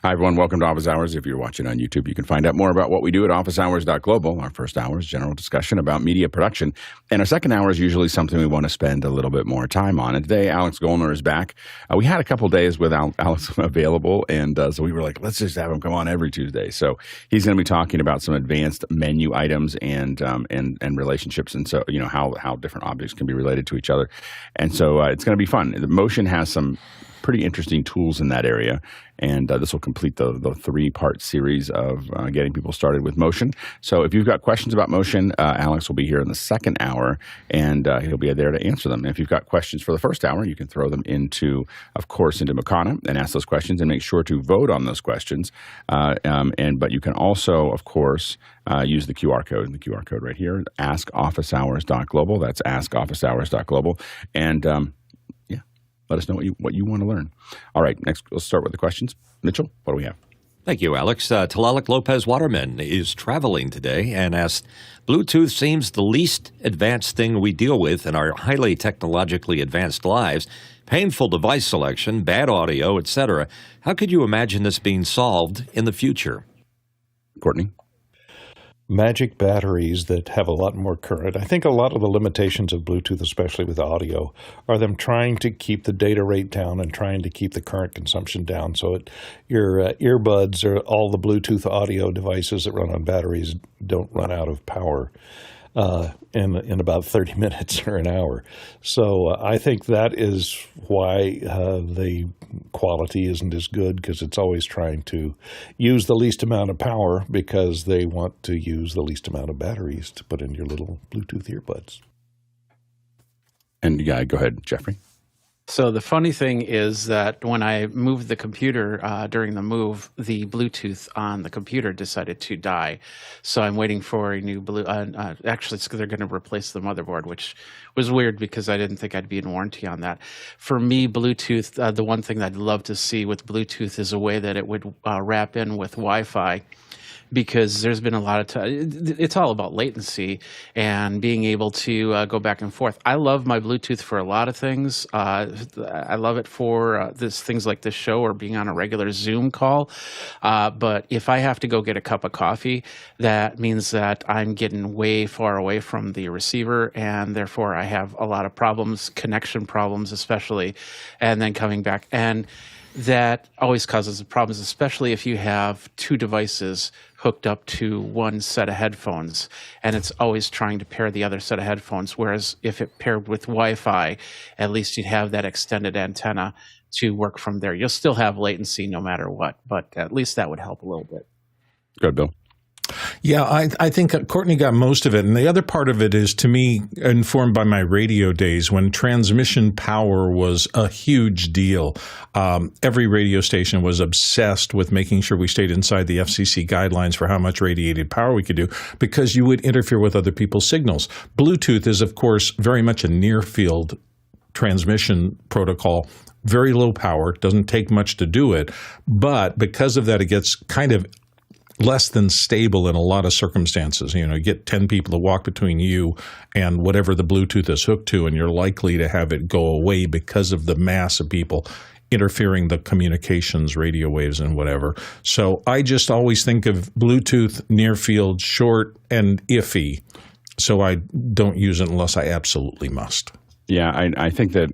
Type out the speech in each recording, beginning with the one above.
Hi, everyone. Welcome to Office Hours. If you're watching on YouTube, you can find out more about what we do at officehours.global. Our first hour is general discussion about media production. And our second hour is usually something we want to spend a little bit more time on. And today, Alex Gollner is back. We had a couple days without Alex available, and so we were like, let's just have him come on every Tuesday. So he's going to be talking about some advanced menu items and relationships, and so how different objects can be related to each other. And so it's going to be fun. The Motion has some pretty interesting tools in that area, and this will complete the three-part series of getting people started with Motion. So if you've got questions about Motion, Alex will be here in the second hour, and he'll be there to answer them. And if you've got questions for the first hour, you can throw them into Makana and ask those questions, and make sure to vote on those questions. But you can also, of course, use the QR code, and the QR code right here, askofficehours.global. That's askofficehours.global. And let us know what you want to learn. All right, next we'll start with the questions. Mitchell, what do we have? Thank you, Alex. Talalik Lopez Waterman is traveling today and asked, Bluetooth seems the least advanced thing we deal with in our highly technologically advanced lives. Painful device selection, bad audio, etc. How could you imagine this being solved in the future? Courtney? Magic batteries that have a lot more current. I think a lot of the limitations of Bluetooth, especially with audio, are them trying to keep the data rate down and trying to keep the current consumption down. So your earbuds or all the Bluetooth audio devices that run on batteries don't run out of power in about 30 minutes or an hour. So I think that is why the quality isn't as good, because it's always trying to use the least amount of power because they want to use the least amount of batteries to put in your little Bluetooth earbuds. And go ahead, Jeffrey. So the funny thing is that when I moved the computer during the move, the Bluetooth on the computer decided to die. So I'm waiting for a new actually, it's they're going to replace the motherboard, which was weird because I didn't think I'd be in warranty on that. For me, Bluetooth, the one thing I'd love to see with Bluetooth is a way that it would wrap in with Wi-Fi. Because there's been a lot of time. It's all about latency and being able to go back and forth. I love my Bluetooth for a lot of things. I love it for things like this show or being on a regular Zoom call. But if I have to go get a cup of coffee, that means that I'm getting way far away from the receiver, and therefore I have a lot of problems, connection problems especially, and then coming back. And that always causes problems, especially if you have two devices hooked up to one set of headphones, and it's always trying to pair the other set of headphones. Whereas if it paired with Wi-Fi, at least you'd have that extended antenna to work from there. You'll still have latency no matter what, but at least that would help a little bit. Good, Bill. Yeah, I think Courtney got most of it. And the other part of it is, to me, informed by my radio days when transmission power was a huge deal. Every radio station was obsessed with making sure we stayed inside the FCC guidelines for how much radiated power we could do, because you would interfere with other people's signals. Bluetooth is, of course, very much a near-field transmission protocol. Very low power, doesn't take much to do it. But because of that, it gets kind of less than stable in a lot of circumstances. You get 10 people to walk between you and whatever the Bluetooth is hooked to, and you're likely to have it go away because of the mass of people interfering the communications, radio waves, and whatever. So I just always think of Bluetooth near field, short, and iffy. So I don't use it unless I absolutely must. Yeah, I think that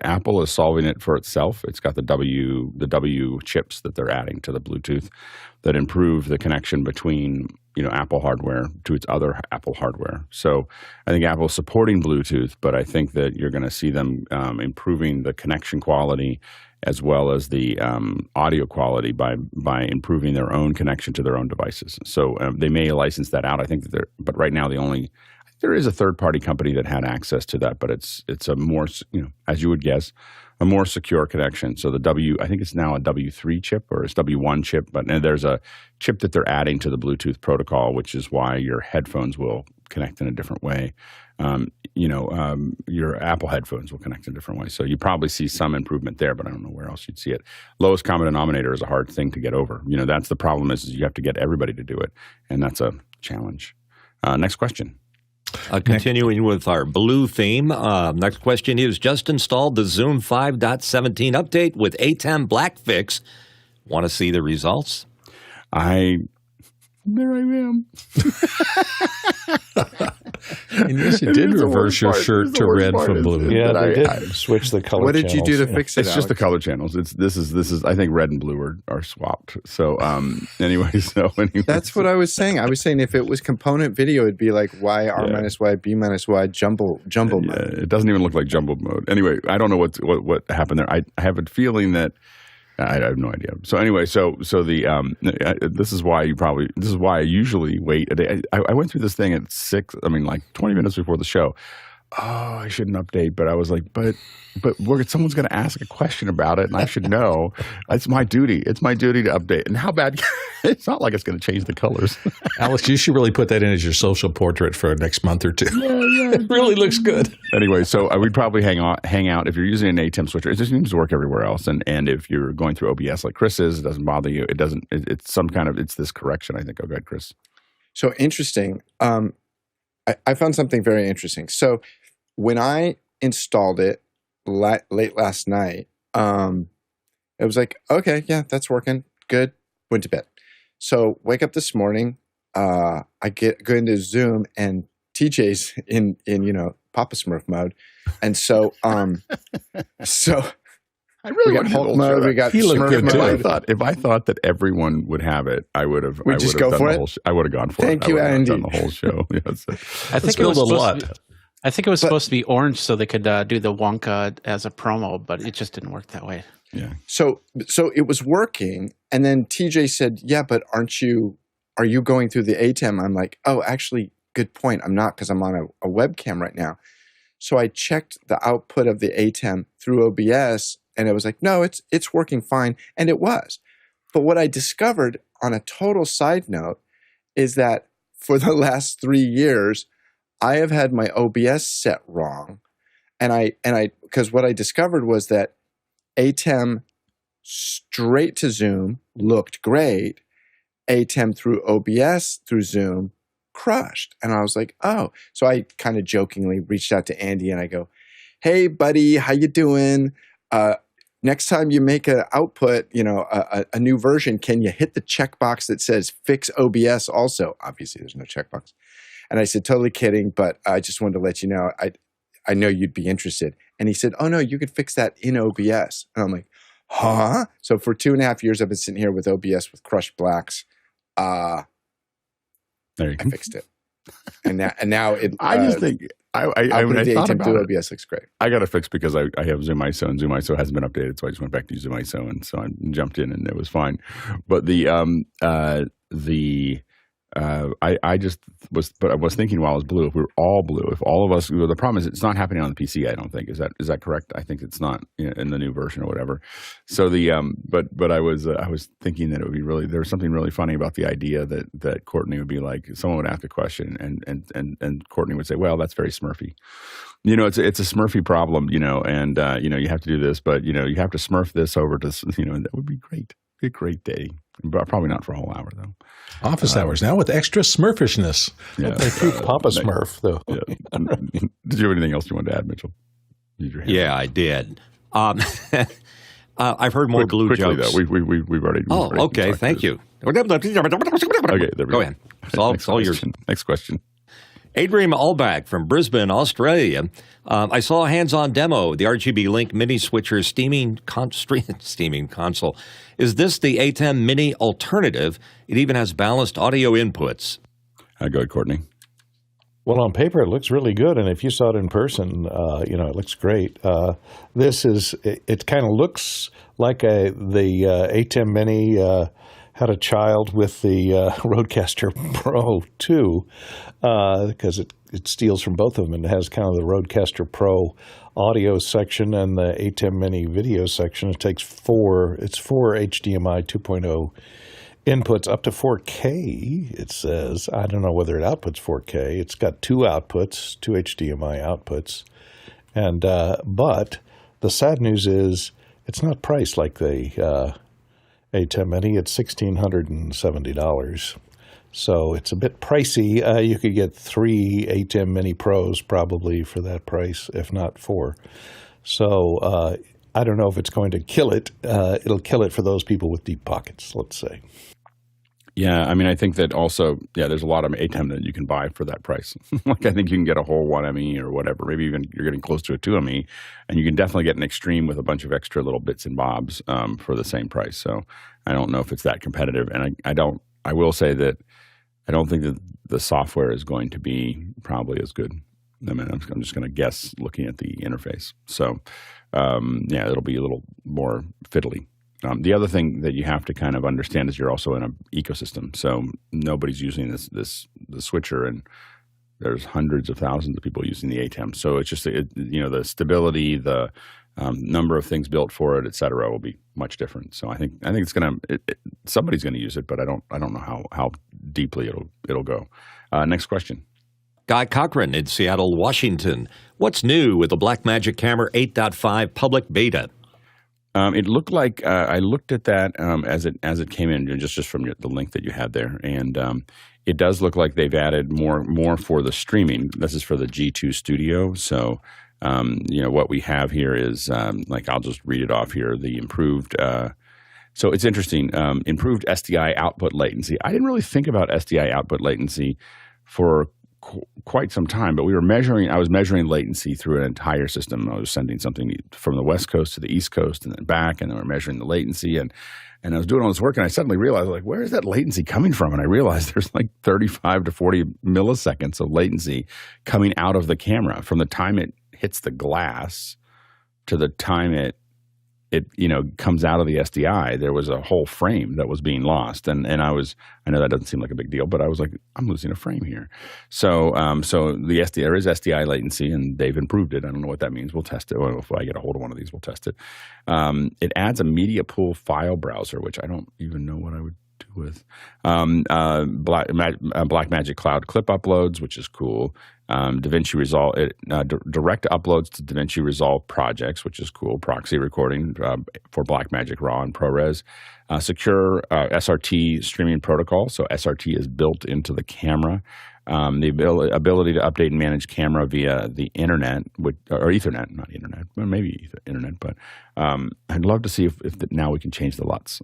Apple is solving it for itself. It's got the W chips that they're adding to the Bluetooth that improve the connection between Apple hardware to its other Apple hardware. So I think Apple's supporting Bluetooth, but I think that you're going to see them improving the connection quality as well as the audio quality by improving their own connection to their own devices. So they may license that out. I think that but right now there is a third-party company that had access to that, but it's a more, as you would guess, a more secure connection. So I think it's now a W3 chip or it's W1 chip, but there's a chip that they're adding to the Bluetooth protocol, which is why your headphones will connect in a different way. Your Apple headphones will connect in a different way. So you probably see some improvement there, but I don't know where else you'd see it. Lowest common denominator is a hard thing to get over. That's the problem is you have to get everybody to do it, and that's a challenge. Next question. Continuing with our blue theme, next question is, just installed the Zoom 5.17 update with ATEM Black Fix. Want to see the results? There I am. And yes, you did reverse your shirt to red from blue. Yeah, they did switch the color. What did you do to channels. fix it? It's just the color channels. This is. I think red and blue are swapped. So anyway. That's what I was saying. I was saying if it was component video, it'd be like Y R minus Y B minus Y jumble mode. It doesn't even look like jumbled mode. Anyway, I don't know what happened there. I have a feeling that. I have no idea. So anyway, so this is why I usually wait a day. I went through this thing at 20 minutes before the show. Oh, I shouldn't update, but I was like, but someone's going to ask a question about it, and I should know. It's my duty. It's my duty to update. And how bad? It's not like it's going to change the colors. Alex, you should really put that in as your social portrait for next month or two. Yeah. It really looks good. Anyway, so we'd probably hang out if you're using an ATEM switcher. It just seems to work everywhere else, and if you're going through OBS like Chris is, it doesn't bother you. It doesn't. It's some kind of. It's this correction. I think. Oh, good, Chris. So interesting. I found something very interesting. So when I installed it late last night, it was like, okay, yeah, that's working. Good. Went to bed. So wake up this morning. I go into Zoom and TJ's in Papa Smurf mode, and so we got Hulk mode. We got Smurf mode. If I thought that everyone would have it, I would have. We just go for it. I would have gone for it. Thank you, Andy. Done the whole show. Yes. I think it was supposed to be orange so they could do the Wonka as a promo, but it just didn't work that way. Yeah. So it was working, and then TJ said, "Yeah, but are you going through the ATEM?" I'm like, "Oh, actually, good point. I'm not because I'm on a webcam right now." So I checked the output of the ATEM through OBS, and it was like, "No, it's working fine," and it was. But what I discovered on a total side note is that for the last 3 years, I have had my OBS set wrong, and because what I discovered was that ATEM straight to Zoom looked great. ATEM through OBS through Zoom crushed. And I was like, oh. So I kind of jokingly reached out to Andy and I go, hey, buddy, how you doing? Next time you make an output, a new version, can you hit the checkbox that says fix OBS also? Obviously, there's no checkbox. And I said, totally kidding, but I just wanted to let you know, I know you'd be interested. And he said, oh, no, you could fix that in OBS. And I'm like, huh? So for 2.5 years, I've been sitting here with OBS with crushed blacks. There you go. I fixed it. And now it. I just think I thought about it. OBS looks great. I got to fix because I have Zoom ISO and Zoom ISO hasn't been updated, so I just went back to Zoom ISO and so I jumped in and it was fine. But I was thinking while it was blue, if we were all blue, if all of us, the problem is it's not happening on the PC. I don't think is that correct? I think it's not in the new version or whatever. So but I was thinking that it would be there was something really funny about the idea that Courtney would be like, someone would ask a question and Courtney would say, well, that's very Smurfy. It's a Smurfy problem, and you have to do this, but you have to Smurf this over to, that would be great. Be a great day. But probably not for a whole hour, though. Office hours now with extra Smurfishness. Yeah, They keep Papa Smurf, though. Yeah. Did you have anything else you wanted to add, Mitchell? Yeah, I did. I've heard more blue quickly, jokes. Though. We've already. Okay. Thank you. Okay, there we Go ahead. It's all yours. Next question. Adrian Allback from Brisbane, Australia. I saw a hands-on demo, the RGBLink mini switcher steaming console. Is this the Atem Mini alternative? It even has balanced audio inputs. Go ahead, Courtney. Well, on paper, it looks really good, and if you saw it in person, it looks great. It kind of looks like the Atem Mini had a child with the Rodecaster Pro 2 because it steals from both of them and it has kind of the Rodecaster Pro audio section and the Atem Mini video section. It takes four HDMI 2.0 inputs up to 4K, it says. I don't know whether it outputs 4K. It's got two outputs, two HDMI outputs. And but the sad news is it's not priced like the Atem Mini. It's $1,670. So it's a bit pricey. You could get 3 Atem Mini Pros probably for that price, if not 4. So I don't know if it's going to kill it. It'll kill it for those people with deep pockets, let's say. Yeah, I mean, I think that also, there's a lot of ATEM that you can buy for that price. Like, I think you can get a whole 1ME or whatever. Maybe even you're getting close to a 2ME, and you can definitely get an extreme with a bunch of extra little bits and bobs for the same price. So I don't know if it's that competitive. And I will say that I don't think that the software is going to be probably as good. I mean, I'm just going to guess looking at the interface. So, it'll be a little more fiddly. The other thing that you have to kind of understand is you're also in an ecosystem. So nobody's using the switcher, and there's hundreds of thousands of people using the ATEM. So it's just the stability, the number of things built for it, et cetera, will be much different. So I think it's somebody's going to use it, but I don't know how deeply it'll go. Next question. Guy Cochran in Seattle, Washington. What's new with the Blackmagic Camera 8.5 public beta? It looked like I looked at that as it came in, just from the link that you had there, and it does look like they've added more for the streaming. This is for the G2 Studio. So what we have here is I'll just read it off here. The improved. So it's interesting. Improved SDI output latency. I didn't really think about SDI output latency for quite some time, but I was measuring latency through an entire system. I was sending something from the West Coast to the East Coast and then back, and then we're measuring the latency, and I was doing all this work, and I suddenly realized, where is that latency coming from? And I realized there's 35 to 40 milliseconds of latency coming out of the camera from the time it hits the glass to the time it comes out of the SDI. There was a whole frame that was being lost, and I know that doesn't seem like a big deal, but I was like, I'm losing a frame here. So there is SDI latency, and they've improved it. I don't know what that means. We'll test it. Well, if I get a hold of one of these, we'll test it. It adds a media pool file browser, which I don't even know what I would do with. Blackmagic Cloud clip uploads, which is cool. DaVinci Resolve, direct uploads to DaVinci Resolve projects, which is cool. Proxy recording for Blackmagic Raw and ProRes. Secure SRT streaming protocol. So SRT is built into the camera. The ability to update and manage camera via the internet, or Ethernet, not internet, well, maybe internet, but I'd love to see if now we can change the LUTs.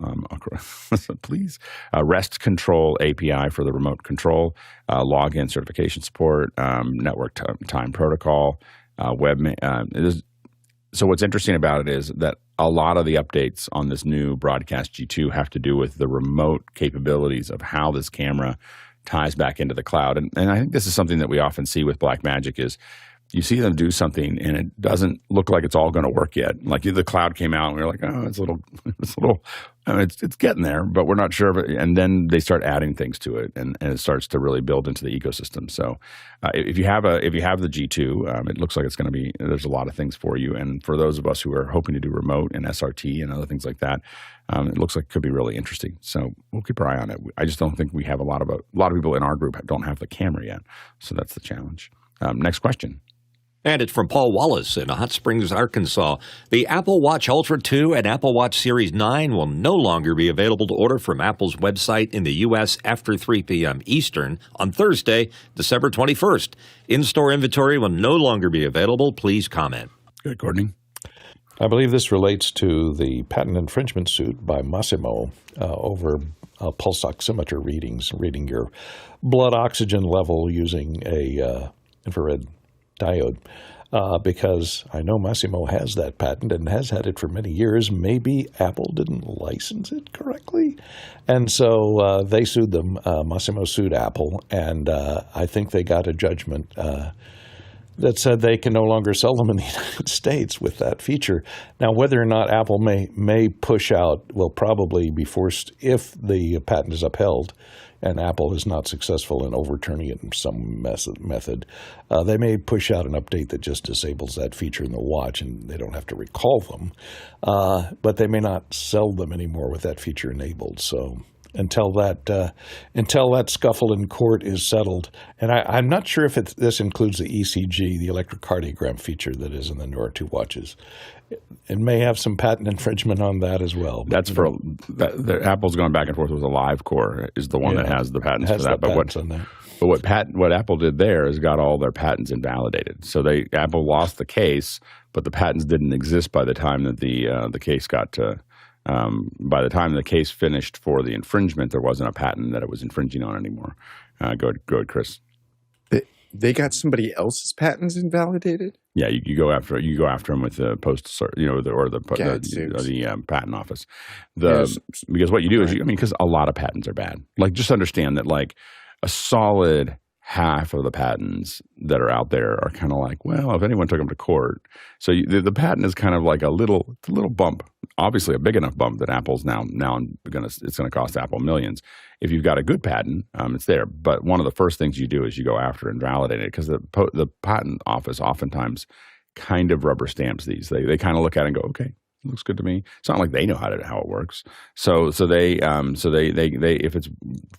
So please. REST control API for the remote control, login certification support, network time protocol, So what's interesting about it is that a lot of the updates on this new Broadcast G2 have to do with the remote capabilities of how this camera ties back into the cloud. And I think this is something that we often see with Blackmagic is you see them do something and it doesn't look like it's all going to work yet. Like the cloud came out and we were like, oh, it's getting there, but we're not sure of it. And then they start adding things to it and it starts to really build into the ecosystem. So if you have the G2, it looks like it's going to be, there's a lot of things for you. And for those of us who are hoping to do remote and SRT and other things like that, it looks like it could be really interesting. So we'll keep our eye on it. I just don't think we have a lot of people in our group don't have the camera yet. So that's the challenge. Next question. And it's from Paul Wallace in Hot Springs, Arkansas. The Apple Watch Ultra 2 and Apple Watch Series 9 will no longer be available to order from Apple's website in the U.S. after 3 p.m. Eastern on Thursday, December 21st. In-store inventory will no longer be available. Please comment. Good, Courtney. I believe this relates to the patent infringement suit by Massimo over pulse oximeter readings, reading your blood oxygen level using a infrared diode, because I know Massimo has that patent and has had it for many years. Maybe Apple didn't license it correctly. And so they sued them. Massimo sued Apple, and I think they got a judgment that said they can no longer sell them in the United States with that feature. Now, whether or not Apple may push out, will probably be forced if the patent is upheld and Apple is not successful in overturning it in some method, they may push out an update that just disables that feature in the watch and they don't have to recall them. But they may not sell them anymore with that feature enabled. So until that scuffle in court is settled. And I'm not sure if this includes the ECG, the electrocardiogram feature that is in the newer 2 watches. It may have some patent infringement on that as well. That's for Apple's going back and forth with a live core is the one that has the patents for that. But what Apple did there is got all their patents invalidated. So Apple lost the case, but the patents didn't exist by the time that the case got to. By the time the case finished for the infringement, there wasn't a patent that it was infringing on anymore. Go ahead, Chris. They got somebody else's patents invalidated? Yeah, you go after them with the the patent office. Because what you do is because a lot of patents are bad. Like, just understand that like a solid half of the patents that are out there are kind of like, well, if anyone took them to court. So the patent is kind of like a little bump, obviously a big enough bump that Apple's now it's going to cost Apple millions. If you've got a good patent, it's there. But one of the first things you do is you go after and validate it, because the patent office oftentimes kind of rubber stamps these. They kind of look at it and go, okay, looks good to me. It's not like they know how it works. So they if it's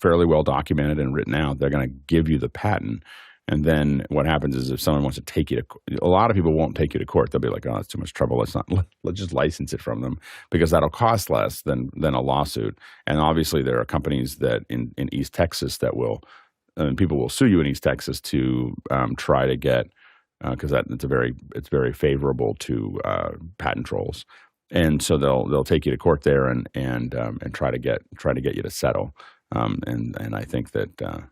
fairly well documented and written out, they're going to give you the patent. And then what happens is if someone wants to take you to, a lot of people won't take you to court. They'll be like, oh, that's too much trouble. Let's just license it from them, because that'll cost less than a lawsuit. And obviously there are companies that in East Texas that people will sue you in East Texas to try to get, because it's very favorable to patent trolls. And so they'll take you to court there and try to get you to settle. And I think that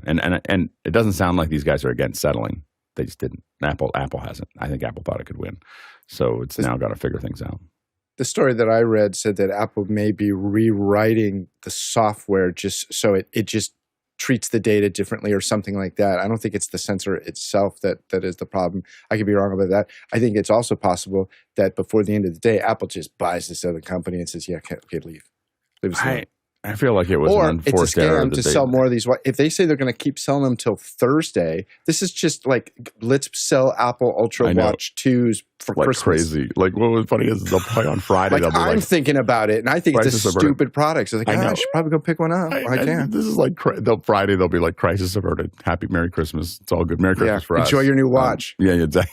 and it doesn't sound like these guys are against settling. They just didn't. Apple hasn't. I think Apple thought it could win, so it's now got to figure things out. The story that I read said that Apple may be rewriting the software just so it just treats the data differently or something like that. I don't think it's the sensor itself that is the problem. I could be wrong about that. I think it's also possible that before the end of the day, Apple just buys this other company and says, yeah, okay, leave us alone. I feel like it was an unforced error. Or it's a scam to sell more of these. If they say they're going to keep selling them till Thursday, this is just like, let's sell Apple Ultra Watch 2s for like Christmas. Crazy. Like, what was funny is they'll play on Friday. Like, I'm thinking about it, and I think it's a stupid product. So I should probably go pick one up. I can. This is like Friday. They'll be like, crisis averted. Happy Merry Christmas. It's all good. Merry Christmas for us. Enjoy your new watch. Yeah, exactly.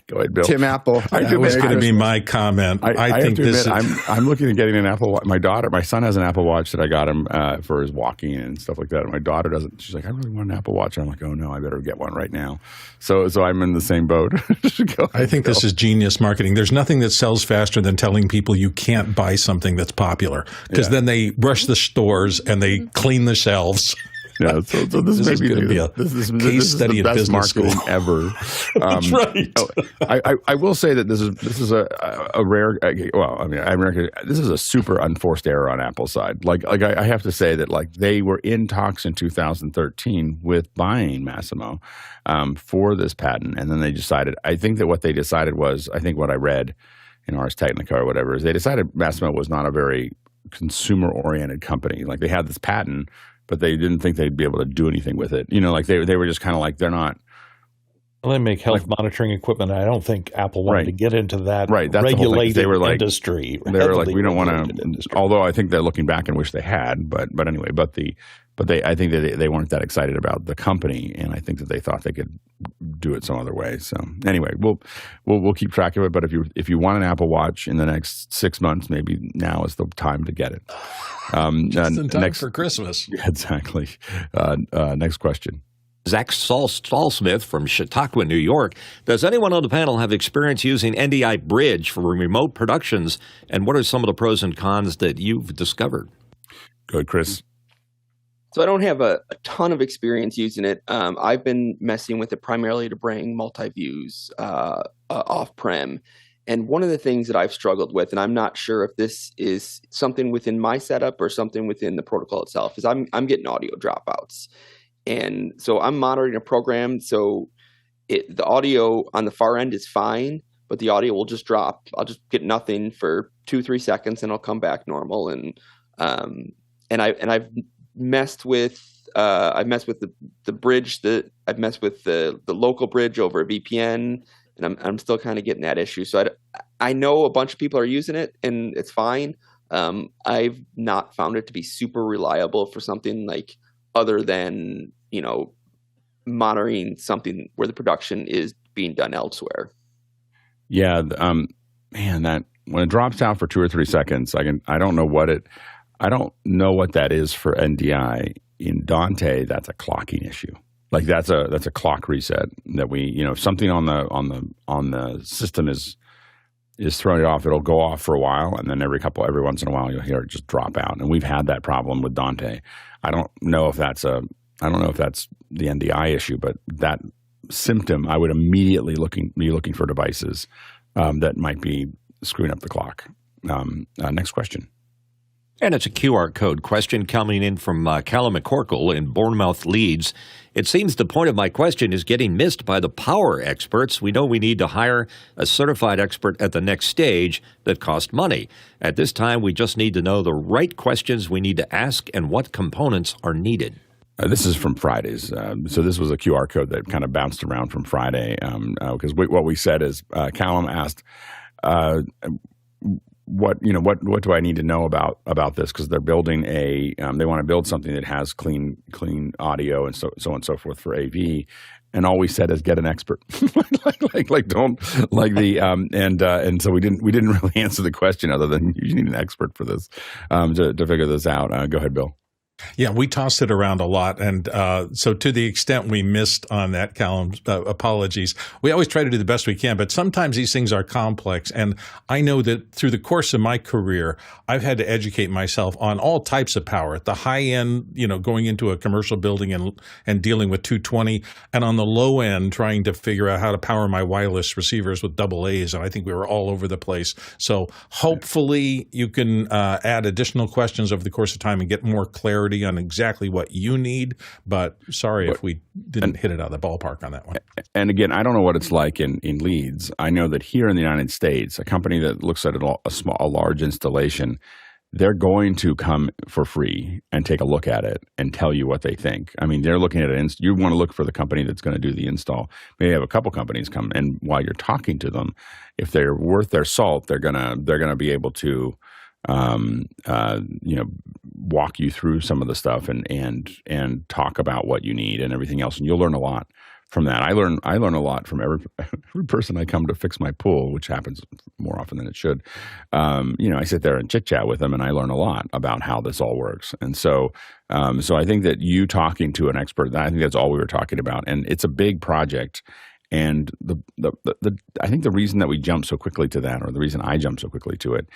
Go ahead, Bill. Tim Apple. That was going to be my comment. I think this. I'm looking at getting an Apple Watch. My son has an Apple Watch that I got him for his walking and stuff like that. And my daughter doesn't. She's like, I really want an Apple Watch. And I'm like, oh no, I better get one right now. So I'm in the same boat. I think this is genius marketing. There's nothing that sells faster than telling people you can't buy something that's popular, because then they rush the stores and they clean the shelves. Yeah, so this is going to be a case study of business marketing ever. That's right. I will say that this is a rare. This is a super unforced error on Apple's side. Like I have to say that like they were in talks in 2013 with buying Massimo for this patent, and then they decided. I think that what they decided was, I think what I read in Ars Technica or whatever, is they decided Massimo was not a very consumer oriented company. Like, they had this patent, but they didn't think they'd be able to do anything with it. Like they were just kind of like, they're not. Well, they make health monitoring equipment. I don't think Apple wanted to get into that regulated industry. They were like, we don't want to. Although I think they're looking back and wish they had. But anyway, I think that they weren't that excited about the company, and I think that they thought they could do it some other way. So anyway, we'll keep track of it. But if you want an Apple Watch in the next 6 months, maybe now is the time to get it. Just in time for Christmas. Exactly. Next question. Zach Stallsmith from Chautauqua, New York. Does anyone on the panel have experience using NDI Bridge for remote productions? And what are some of the pros and cons that you've discovered? Go ahead, Chris. So I don't have a ton experience using it. I've been messing with it primarily to bring multi-views off-prem. And one of the things that I've struggled with, and I'm not sure if this is something within my setup or something within the protocol itself, is I'm getting audio dropouts. And so I'm monitoring a program, so the audio on the far end is fine, but the audio will just drop. I'll just get nothing for 2-3 seconds, and I'll come back normal. And I've messed with the bridge. I've messed with the local bridge over a VPN, and I'm still kind of getting that issue. So I know a bunch of people are using it, and it's fine, I've not found it to be super reliable for something like other than, monitoring something where the production is being done elsewhere. Yeah, man, that when it drops out for 2 or 3 seconds, I don't know what that is for NDI. In Dante, that's a clocking issue. Like that's a clock reset that we, if something on the system is throwing it off, it'll go off for a while, and then every once in a while you'll hear it just drop out. And we've had that problem with Dante. I don't know if that's the NDI issue, but that symptom, I would immediately be looking for devices that might be screwing up the clock. Next question. And it's a QR code question coming in from Callum McCorkle in Bournemouth, Leeds. It seems the point of my question is getting missed by the power experts. We know we need to hire a certified expert at the next stage that cost money. At this time, we just need to know the right questions we need to ask and what components are needed. This is from Friday's. So this was a QR code that kind of bounced around from Friday because what we said is Callum asked, what do I need to know about this? Because they're building they want to build something that has clean audio and so on and so forth for AV. And all we said is get an expert. And so we didn't really answer the question other than you need an expert for this to figure this out. Go ahead, Bill. Yeah, we tossed it around a lot. And so to the extent we missed on that, Callum, apologies. We always try to do the best we can, but sometimes these things are complex. And I know that through the course of my career, I've had to educate myself on all types of power. At the high end, going into a commercial building and dealing with 220, and on the low end, trying to figure out how to power my wireless receivers with AA's. And I think we were all over the place. So hopefully you can add additional questions over the course of time and get more clarity on exactly what you need, but sorry if we didn't hit it out of the ballpark on that one. And again, I don't know what it's like in Leeds. I know that here in the United States, a company that looks at a large installation, they're going to come for free and take a look at it and tell you what they think. I mean, they're looking at it. You want to look for the company that's going to do the install. Maybe have a couple companies come, and while you're talking to them, if they're worth their salt, they're gonna be able to walk you through some of the stuff and talk about what you need and everything else, and you'll learn a lot from that. I learn a lot from every person I come to fix my pool, which happens more often than it should. I sit there and chit chat with them, and I learn a lot about how this all works. And so I think that you talking to an expert, I think that's all we were talking about, and it's a big project. And I think the reason that we jump so quickly to that, or the reason I jump so quickly to it,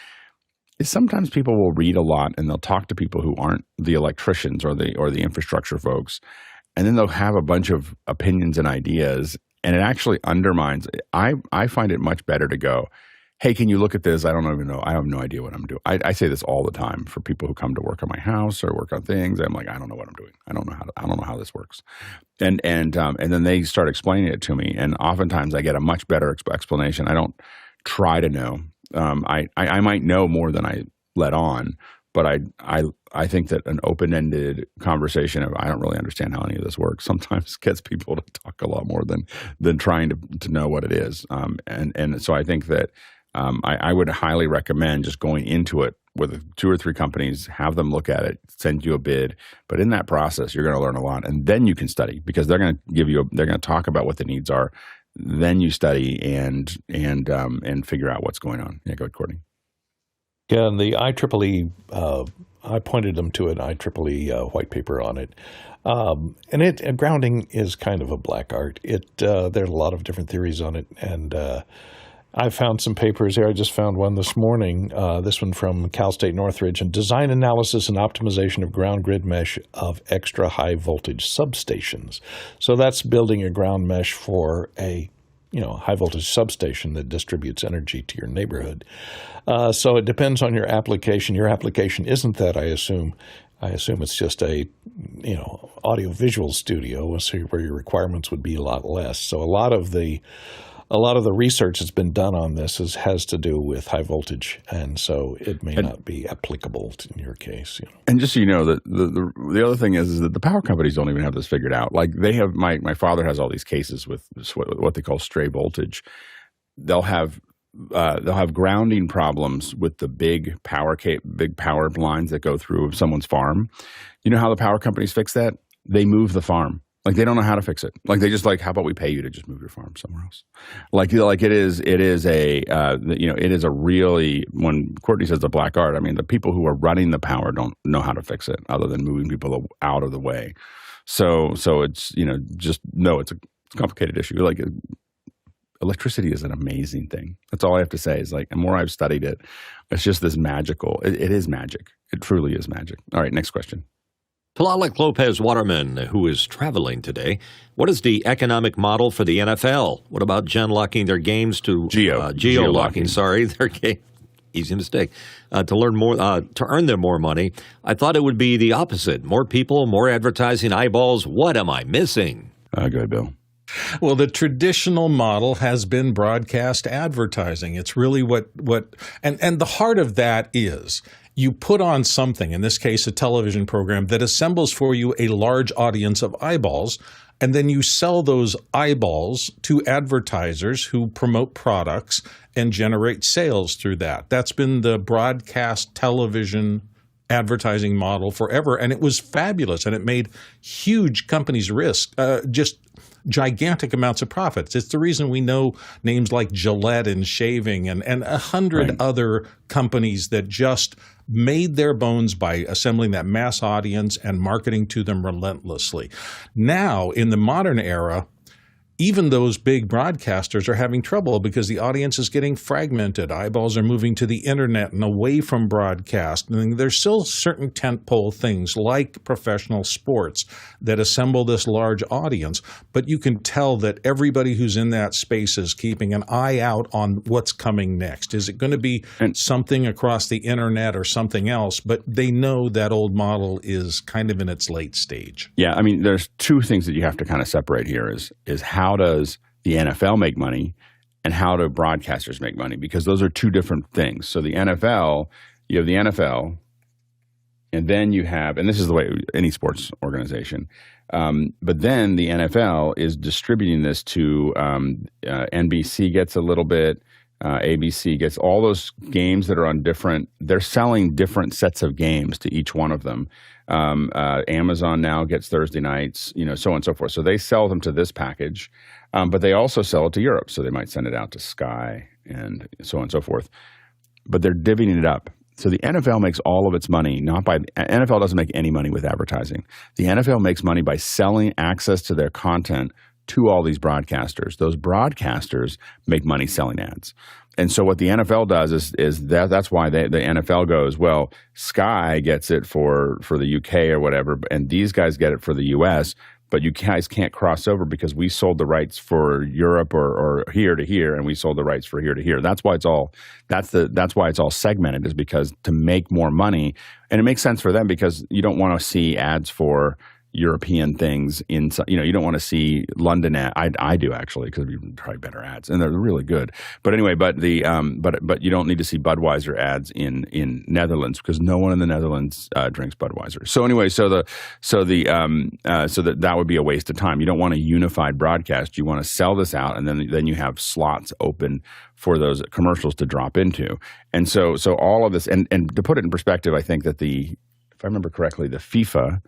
is sometimes people will read a lot and they'll talk to people who aren't the electricians or the infrastructure folks, and then they'll have a bunch of opinions and ideas, and it actually undermines. I find it much better to go, hey, can you look at this? I don't even know. I have no idea what I'm doing. I say this all the time for people who come to work on my house or work on things. I'm like, I don't know what I'm doing. I don't know how this works. And then they start explaining it to me, and oftentimes I get a much better explanation. I don't try to know. I might know more than I let on, but I think that an open-ended conversation of I don't really understand how any of this works sometimes gets people to talk a lot more than trying to know what it is. And so I think that I would highly recommend just going into it with 2 or 3 companies, have them look at it, send you a bid. But in that process, you're going to learn a lot, and then you can study because they're going to talk about what the needs are. Then you study and figure out what's going on. Yeah, go ahead, Courtney. Yeah, and the IEEE, I pointed them to an IEEE white paper on it. And grounding is kind of a black art. There are a lot of different theories on it, and I found some papers here. I just found one this morning, this one from Cal State Northridge, and design analysis and optimization of ground grid mesh of extra high voltage substations. So that's building a ground mesh for a high voltage substation that distributes energy to your neighborhood. So it depends on your application. Your application isn't that, I assume. I assume it's just a audio visual studio, so where your requirements would be a lot less. So a lot of the research that's been done on this has to do with high voltage, and so it may not be applicable in your case. And just so you know, the other thing is that the power companies don't even have this figured out. Like they have, my father has all these cases with what they call stray voltage. They'll have they'll have grounding problems with the big power lines that go through someone's farm. You know how the power companies fix that? They move the farm. Like they don't know how to fix it. Like they just like, how about we pay you to just move your farm somewhere else? Like it is a really, when Courtney says the black art, I mean, the people who are running the power don't know how to fix it other than moving people out of the way. So it's, just know it's a complicated issue. Like electricity is an amazing thing. That's all I have to say is like, the more I've studied it, it's just this magical, it is magic. It truly is magic. All right, next question. Tlaloc Lopez Waterman, who is traveling today. What is the economic model for the NFL? What about geolocking their games to geolocking? Sorry, their game. Easy mistake. To learn more, to earn them more money. I thought it would be the opposite. More people, more advertising eyeballs. What am I missing? Go ahead, Bill. Well, the traditional model has been broadcast advertising. It's really and the heart of that is you put on something, in this case a television program, that assembles for you a large audience of eyeballs, and then you sell those eyeballs to advertisers who promote products and generate sales through that. That's been the broadcast television advertising model forever, and it was fabulous, and it made huge companies just gigantic amounts of profits. It's the reason we know names like Gillette and shaving and 100 other companies that just made their bones by assembling that mass audience and marketing to them relentlessly. Now, in the modern era, even those big broadcasters are having trouble because the audience is getting fragmented. Eyeballs are moving to the internet and away from broadcast. And there's still certain tentpole things like professional sports that assemble this large audience, but you can tell that everybody who's in that space is keeping an eye out on what's coming next. Is it going to be something across the internet or something else? But they know that old model is kind of in its late stage. Yeah, I mean, there's two things that you have to kind of separate here is how does the NFL make money and how do broadcasters make money? Because those are two different things. So the NFL, you have the NFL, and then you have, and this is the way any sports organization, but then the NFL is distributing this to NBC gets a little bit, ABC gets all those games that are on they're selling different sets of games to each one of them. Amazon now gets Thursday nights, so on and so forth. So they sell them to this package, but they also sell it to Europe. So they might send it out to Sky and so on and so forth. But they're divvying it up. So the NFL makes all of its money, NFL doesn't make any money with advertising. The NFL makes money by selling access to their content to all these broadcasters. Those broadcasters make money selling ads. And so what the NFL does is that's why the NFL goes, well, Sky gets it for the UK or whatever, and these guys get it for the US, but you guys can't cross over because we sold the rights for Europe or here to here, and we sold the rights for here to here. That's why it's all segmented, is because to make more money, and it makes sense for them because you don't want to see ads for European things in, you don't want to see London ad. I do actually, because we try better ads and they're really good. But anyway, but you don't need to see Budweiser ads in Netherlands because no one in the Netherlands drinks Budweiser. So anyway, so that would be a waste of time. You don't want a unified broadcast. You want to sell this out, and then you have slots open for those commercials to drop into. And so all of this, and to put it in perspective, I think that if I remember correctly, the FIFA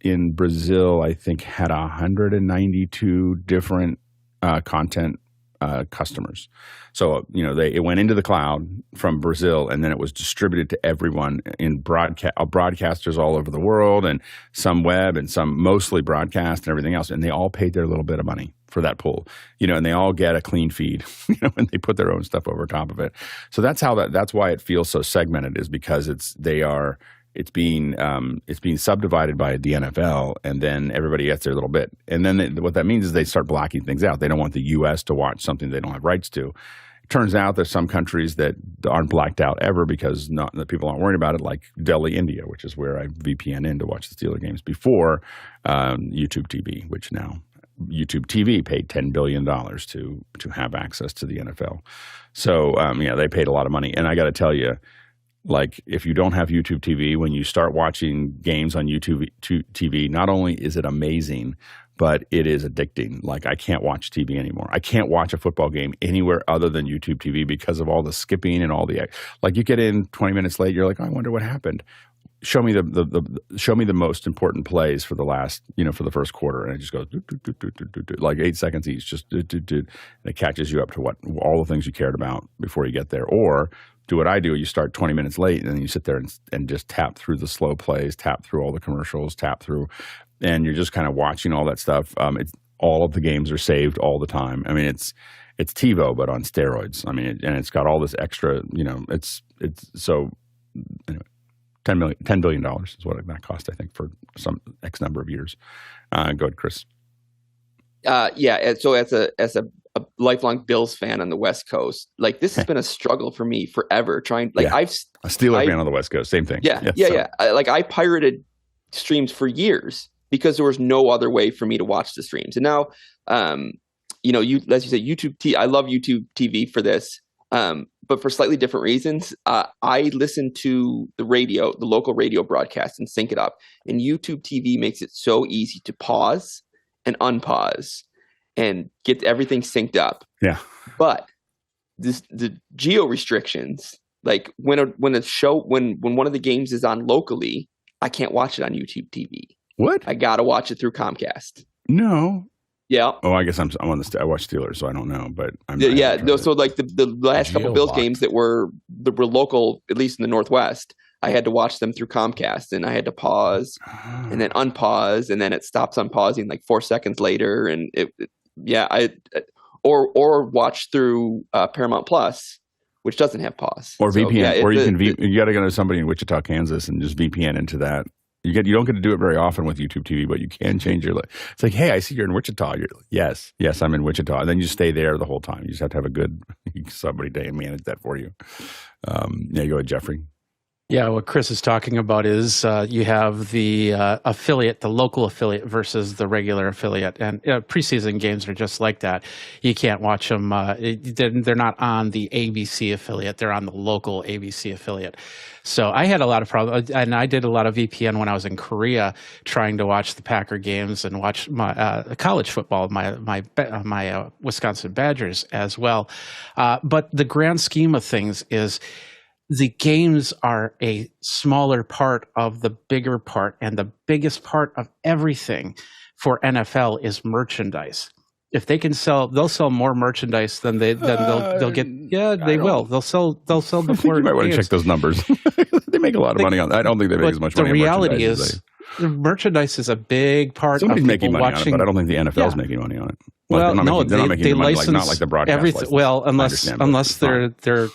in Brazil, I think, had 192 different content customers. So, it went into the cloud from Brazil, and then it was distributed to everyone in broadcasters all over the world, and some web and some mostly broadcast and everything else. And they all paid their little bit of money for that pool, and they all get a clean feed, and they put their own stuff over top of it. So that's why it feels so segmented, is because it's being subdivided by the NFL, and then everybody gets their little bit. And then what that means is they start blocking things out. They don't want the U.S. to watch something they don't have rights to. It turns out there's some countries that aren't blacked out ever because the people aren't worried about it, like Delhi, India, which is where I VPN in to watch the Steelers games before YouTube TV, which now YouTube TV paid $10 billion to have access to the NFL. So, they paid a lot of money. And I got to tell you, like, if you don't have YouTube TV, when you start watching games on YouTube TV, not only is it amazing, but it is addicting. Like, I can't watch TV anymore. I can't watch a football game anywhere other than YouTube TV because of all the skipping and all the, like, you get in 20 minutes late, you're like, oh, I wonder what happened. Show me the most important plays for the last, for the first quarter, and it just goes like 8 seconds each, just and it catches you up to what all the things you cared about before you get there. Or do what I do: you start 20 minutes late, and then you sit there and just tap through the slow plays, tap through all the commercials, tap through, and you're just kind of watching all that stuff. All of the games are saved all the time. I mean, it's TiVo but on steroids. I mean, and it's got all this extra. It's so anyway. $10 billion is what that cost, I think, for some X number of years. Go ahead, Chris. Yeah. So as a lifelong Bills fan on the West Coast, like, this has been a struggle for me forever. I've a Steelers fan on the West Coast, same thing. Yeah. I pirated streams for years because there was no other way for me to watch the streams. And now, as you said, YouTube TV. I love YouTube TV for this. But for slightly different reasons. I listen to the local radio broadcast, and sync it up. And YouTube TV makes it so easy to pause and unpause and get everything synced up. Yeah. But the geo restrictions, like when one of the games is on locally, I can't watch it on YouTube TV. What? I gotta watch it through Comcast. No. Yeah. Oh, I guess I'm on I watch Steelers, so I don't know, but So like the last couple Bills games that were local, at least in the Northwest, I had to watch them through Comcast, and I had to pause and then unpause, and then it stops unpausing like 4 seconds later, and or watch through Paramount Plus, which doesn't have pause, or VPN, you got to go to somebody in Wichita, Kansas, and just VPN into that. You don't get to do it very often with YouTube TV, but you can change your. It's like, hey, I see you're in Wichita. Yes, I'm in Wichita, and then you stay there the whole time. You just have to have a good somebody to manage that for you. Go ahead, Jeffrey. Yeah, what Chris is talking about is you have the affiliate, the local affiliate versus the regular affiliate. And preseason games are just like that. You can't watch them. They're not on the ABC affiliate. They're on the local ABC affiliate. So I had a lot of problems. And I did a lot of VPN when I was in Korea trying to watch the Packer games and watch my college football, my Wisconsin Badgers as well. But the grand scheme of things is the games are a smaller part of the bigger part, and the biggest part of everything for NFL is merchandise. If they can they'll sell more merchandise than they'll get. Yeah, they will. They'll sell before. You might want to check those numbers. They make a lot of money on that. I don't think they make as much money. The reality is, the merchandise is a big part. Somebody's of making money watching, on it, but I don't think the NFL's making money on it. Well, they're not making money, not like the broadcast license. Well, unless they're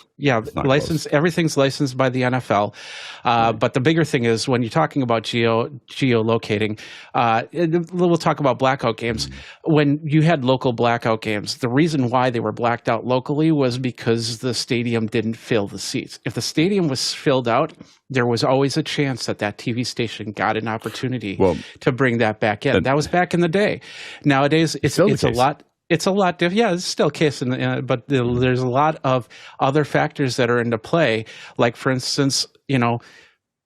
licensed. Everything's licensed by the NFL. But the bigger thing is when you're talking about geolocating. We'll talk about blackout games. When you had local blackout games, the reason why they were blacked out locally was because the stadium didn't fill the seats. If the stadium was filled out, there was always a chance that TV station got an opportunity to bring that back in. That was back in the day. Nowadays, it's a lot. It's a lot different. Yeah, it's still a case, but there's a lot of other factors that are into play. Like, for instance,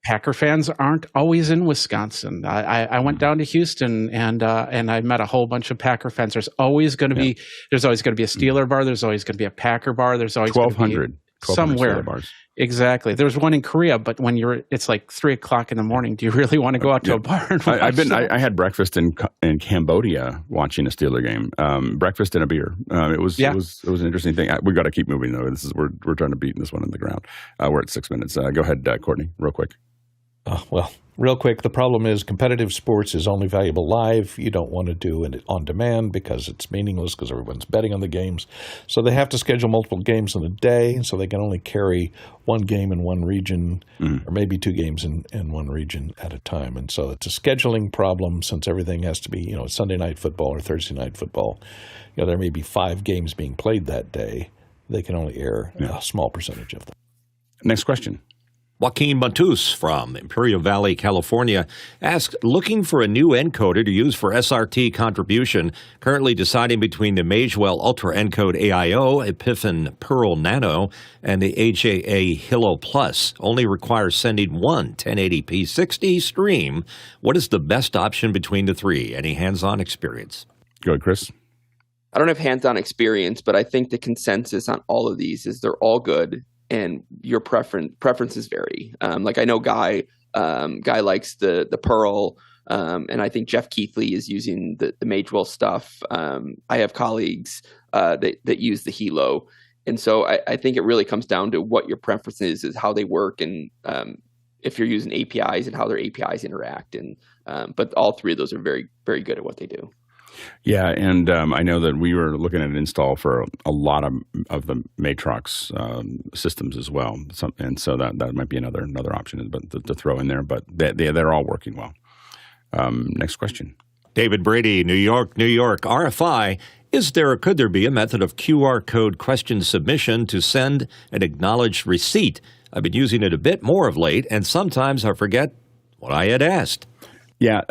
Packer fans aren't always in Wisconsin. I went down to Houston and I met a whole bunch of Packer fans. There's always going to be a Steeler bar. There's always going to be a Packer bar. There's always 1,200 somewhere. Bars. Exactly. There was one in Korea, but when it's like 3:00 in the morning, do you really want to go out to a bar and watch I had breakfast in Cambodia watching a Steeler game. Breakfast and a beer. It was an interesting thing. We got to keep moving though. We're trying to beat this one in the ground. We're at 6 minutes. Go ahead, Courtney, real quick. Real quick, the problem is competitive sports is only valuable live. You don't want to do it on demand because it's meaningless because everyone's betting on the games. So they have to schedule multiple games in a day, so they can only carry one game in one region or maybe two games in one region at a time. And so it's a scheduling problem since everything has to be, Sunday night football or Thursday night football. There may be 5 games being played that day. They can only air a small percentage of them. Next question. Joaquin Matus from Imperial Valley, California, asked, looking for a new encoder to use for SRT contribution, currently deciding between the Magewell Ultra Encode AIO, Epiphan Pearl Nano, and the HAA Helo Plus. Only requires sending one 1080p 60 stream. What is the best option between the three? Any hands-on experience? Go ahead, Chris. I don't have hands-on experience, but I think the consensus on all of these is they're all good. And your preferences vary. Like I know Guy likes the Pearl, and I think Jeff Keithley is using the Magewell stuff. I have colleagues that use the Helo, and so I think it really comes down to what your preference is how they work, and if you're using APIs and how their APIs interact. And but all three of those are very, very good at what they do. Yeah, and I know that we were looking at an install for a lot of the Matrox systems as well, and so that might be another option to throw in there. But they're all working well. Next question. David Brady, New York, RFI. Could there be a method of QR code question submission to send an acknowledged receipt? I've been using it a bit more of late, and sometimes I forget what I had asked. Yeah.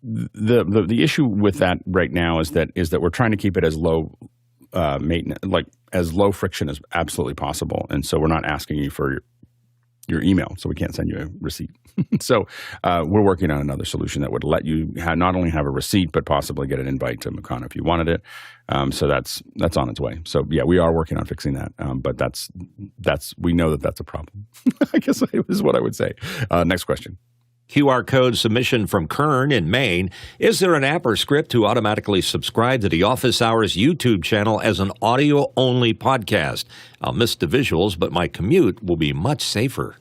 The issue with that right now is that we're trying to keep it as low maintenance, like as low friction as absolutely possible, and so we're not asking you for your email, so we can't send you a receipt. So we're working on another solution that would let you not only have a receipt but possibly get an invite to Mucana if you wanted it. So that's on its way. So yeah, we are working on fixing that, but we know that's a problem. I guess is what I would say. Next question. QR code submission from Kern in Maine. Is there an app or script to automatically subscribe to the Office Hours YouTube channel as an audio-only podcast? I'll miss the visuals, but my commute will be much safer.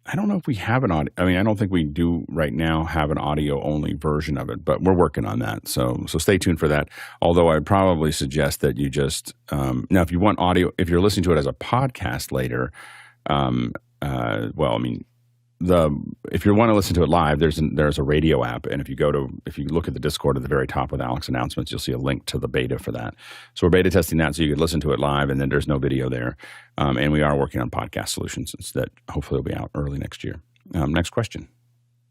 I don't know if we have an audio. I mean, I don't think we do right now have an audio-only version of it, but we're working on that. So stay tuned for that. Although I'd probably suggest that you just now, if you want audio, if you're listening to it as a podcast later, if you want to listen to it live, there's a radio app, and if you look at the Discord at the very top with Alex announcements, you'll see a link to the beta for that. So we're beta testing that, so you can listen to it live, and then there's no video there. And we are working on podcast solutions that hopefully will be out early next year. Next question.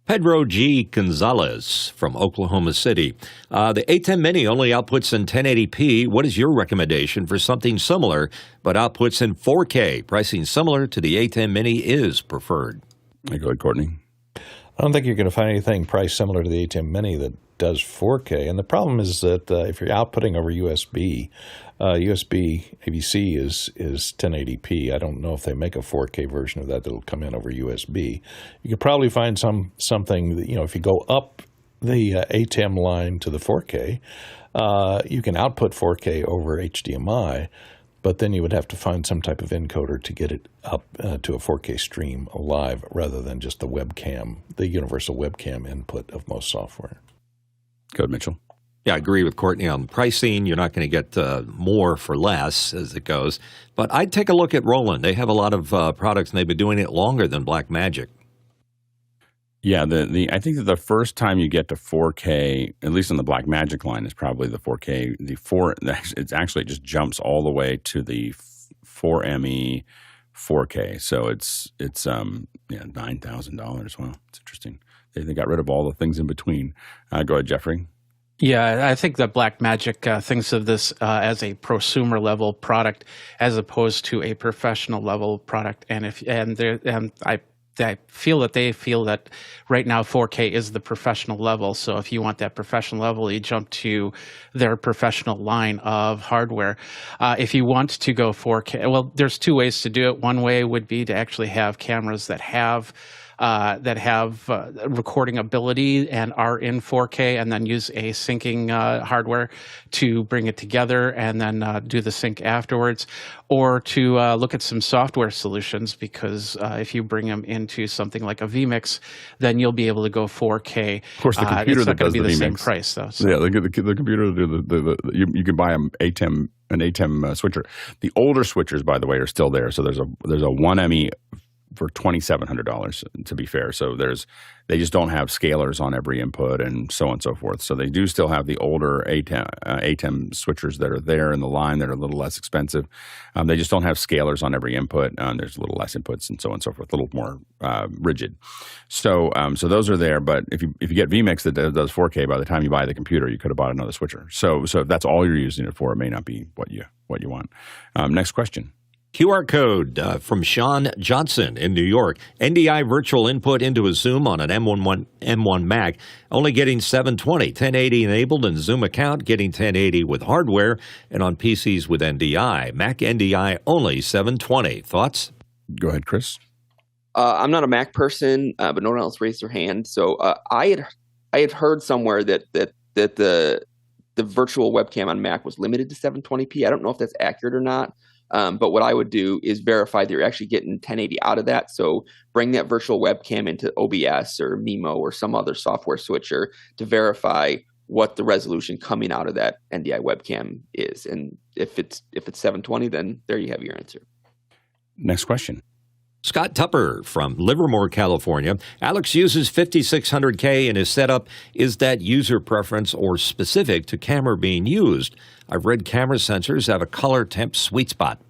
Pedro G. Gonzalez from Oklahoma City. The Atem Mini only outputs in 1080p. What is your recommendation for something similar but outputs in 4K? Pricing similar to the Atem Mini is preferred. Go ahead, Courtney. I don't think you're going to find anything priced similar to the Atem Mini that does 4K. And the problem is that if you're outputting over USB, USB AVC is 1080p. I don't know if they make a 4K version of that that'll come in over USB. You could probably find something that, if you go up the Atem line to the 4K, you can output 4K over HDMI. But then you would have to find some type of encoder to get it up to a 4K stream live rather than just the webcam, the universal webcam input of most software. Go ahead, Mitchell. Yeah, I agree with Courtney on pricing. You're not going to get more for less as it goes. But I'd take a look at Roland. They have a lot of products, and they've been doing it longer than Blackmagic. Yeah, I think that the first time you get to 4K, at least on the Blackmagic line, is probably the 4K. It just jumps all the way to the 4ME 4K. So it's $9,000. Wow, it's interesting. They got rid of all the things in between. Go ahead, Jeffrey. Yeah, I think that Blackmagic thinks of this as a prosumer level product as opposed to a professional level product, I feel that they feel that right now 4K is the professional level. So if you want that professional level, you jump to their professional line of hardware. If you want to go 4K, well, there's two ways to do it. One way would be to actually have cameras that have recording ability and are in 4K, and then use a syncing hardware to bring it together and then do the sync afterwards, or to look at some software solutions, because if you bring them into something like a vMix, then you'll be able to go 4K. Of course, the computer that does the vMix. It's not going to be the same price, though. So. Yeah, the computer do you can buy an Atem switcher. The older switchers, by the way, are still there. So there's a 1ME for $2,700, to be fair. So they just don't have scalers on every input and so on and so forth. So they do still have the older ATEM switchers that are there in the line that are a little less expensive. They just don't have scalers on every input. There's a little less inputs and so on and so forth, a little more rigid. So those are there. But if you get vMix that does 4K, by the time you buy the computer, you could have bought another switcher. So if that's all you're using it for, it may not be what you want. Next question. QR code from Sean Johnson in New York. NDI Virtual Input into a Zoom on an M1 Mac, only getting 720, 1080 enabled, and Zoom account getting 1080 with hardware, and on PCs with NDI. Mac NDI only 720. Thoughts? Go ahead, Chris. I'm not a Mac person, but no one else raised their hand. So I had heard somewhere that the virtual webcam on Mac was limited to 720p. I don't know if that's accurate or not. But what I would do is verify that you're actually getting 1080 out of that. So bring that virtual webcam into OBS or Mimo or some other software switcher to verify what the resolution coming out of that NDI webcam is. And if it's 720, then there you have your answer. Next question. Scott Tupper from Livermore, California. Alex uses 5600K in his setup. Is that user preference or specific to camera being used? I've read camera sensors have a color temp sweet spot.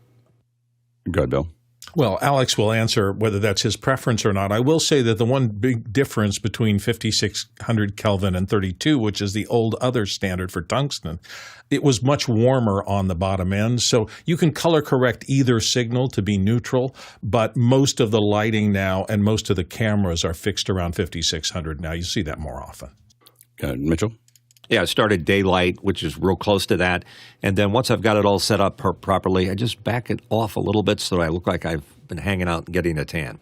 Go ahead, Bill. Well, Alex will answer whether that's his preference or not. I will say that the one big difference between 5600 Kelvin and 32, which is the old other standard for tungsten, it was much warmer on the bottom end. So you can color correct either signal to be neutral, but most of the lighting now and most of the cameras are fixed around 5600 now. You see that more often. Mitchell? Yeah, I started daylight, which is real close to that. And then once I've got it all set up properly, I just back it off a little bit so I look like I've been hanging out and getting a tan.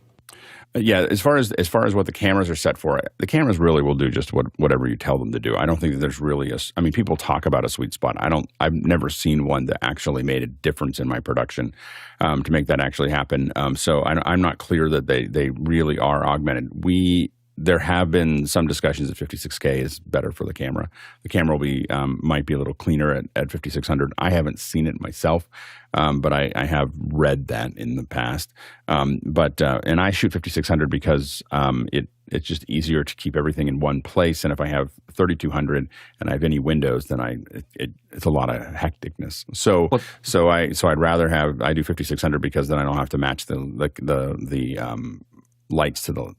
Yeah, as far as what the cameras are set for, the cameras really will do just whatever you tell them to do. I don't think that there's really people talk about a sweet spot. I've never seen one that actually made a difference in my production to make that actually happen. So I'm not clear that they really are augmented. There have been some discussions that 56K is better for the camera. The camera will might be a little cleaner at 5600. I haven't seen it myself, but I have read that in the past. And I shoot 5600 because it's just easier to keep everything in one place. And if I have 3200 and I have any windows, then it's a lot of hecticness. So I'd rather I do 5600 because then I don't have to match the lights to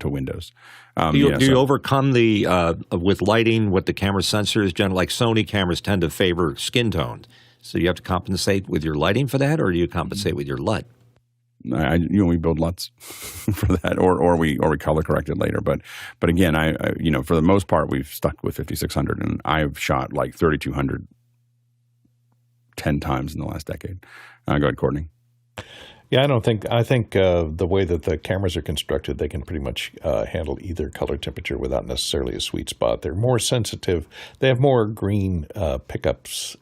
Windows. Do you overcome with lighting with the camera sensors? Generally, like Sony cameras tend to favor skin toned, so you have to compensate with your lighting for that, or do you compensate with your LUT? We build LUTs for that, or we color correct it later. But again, for the most part, we've stuck with 5600, and I've shot like 3200 10 times in the last decade. Go ahead, Courtney. Yeah, I think the way that the cameras are constructed, they can pretty much handle either color temperature without necessarily a sweet spot. They're more sensitive. They have more green pickups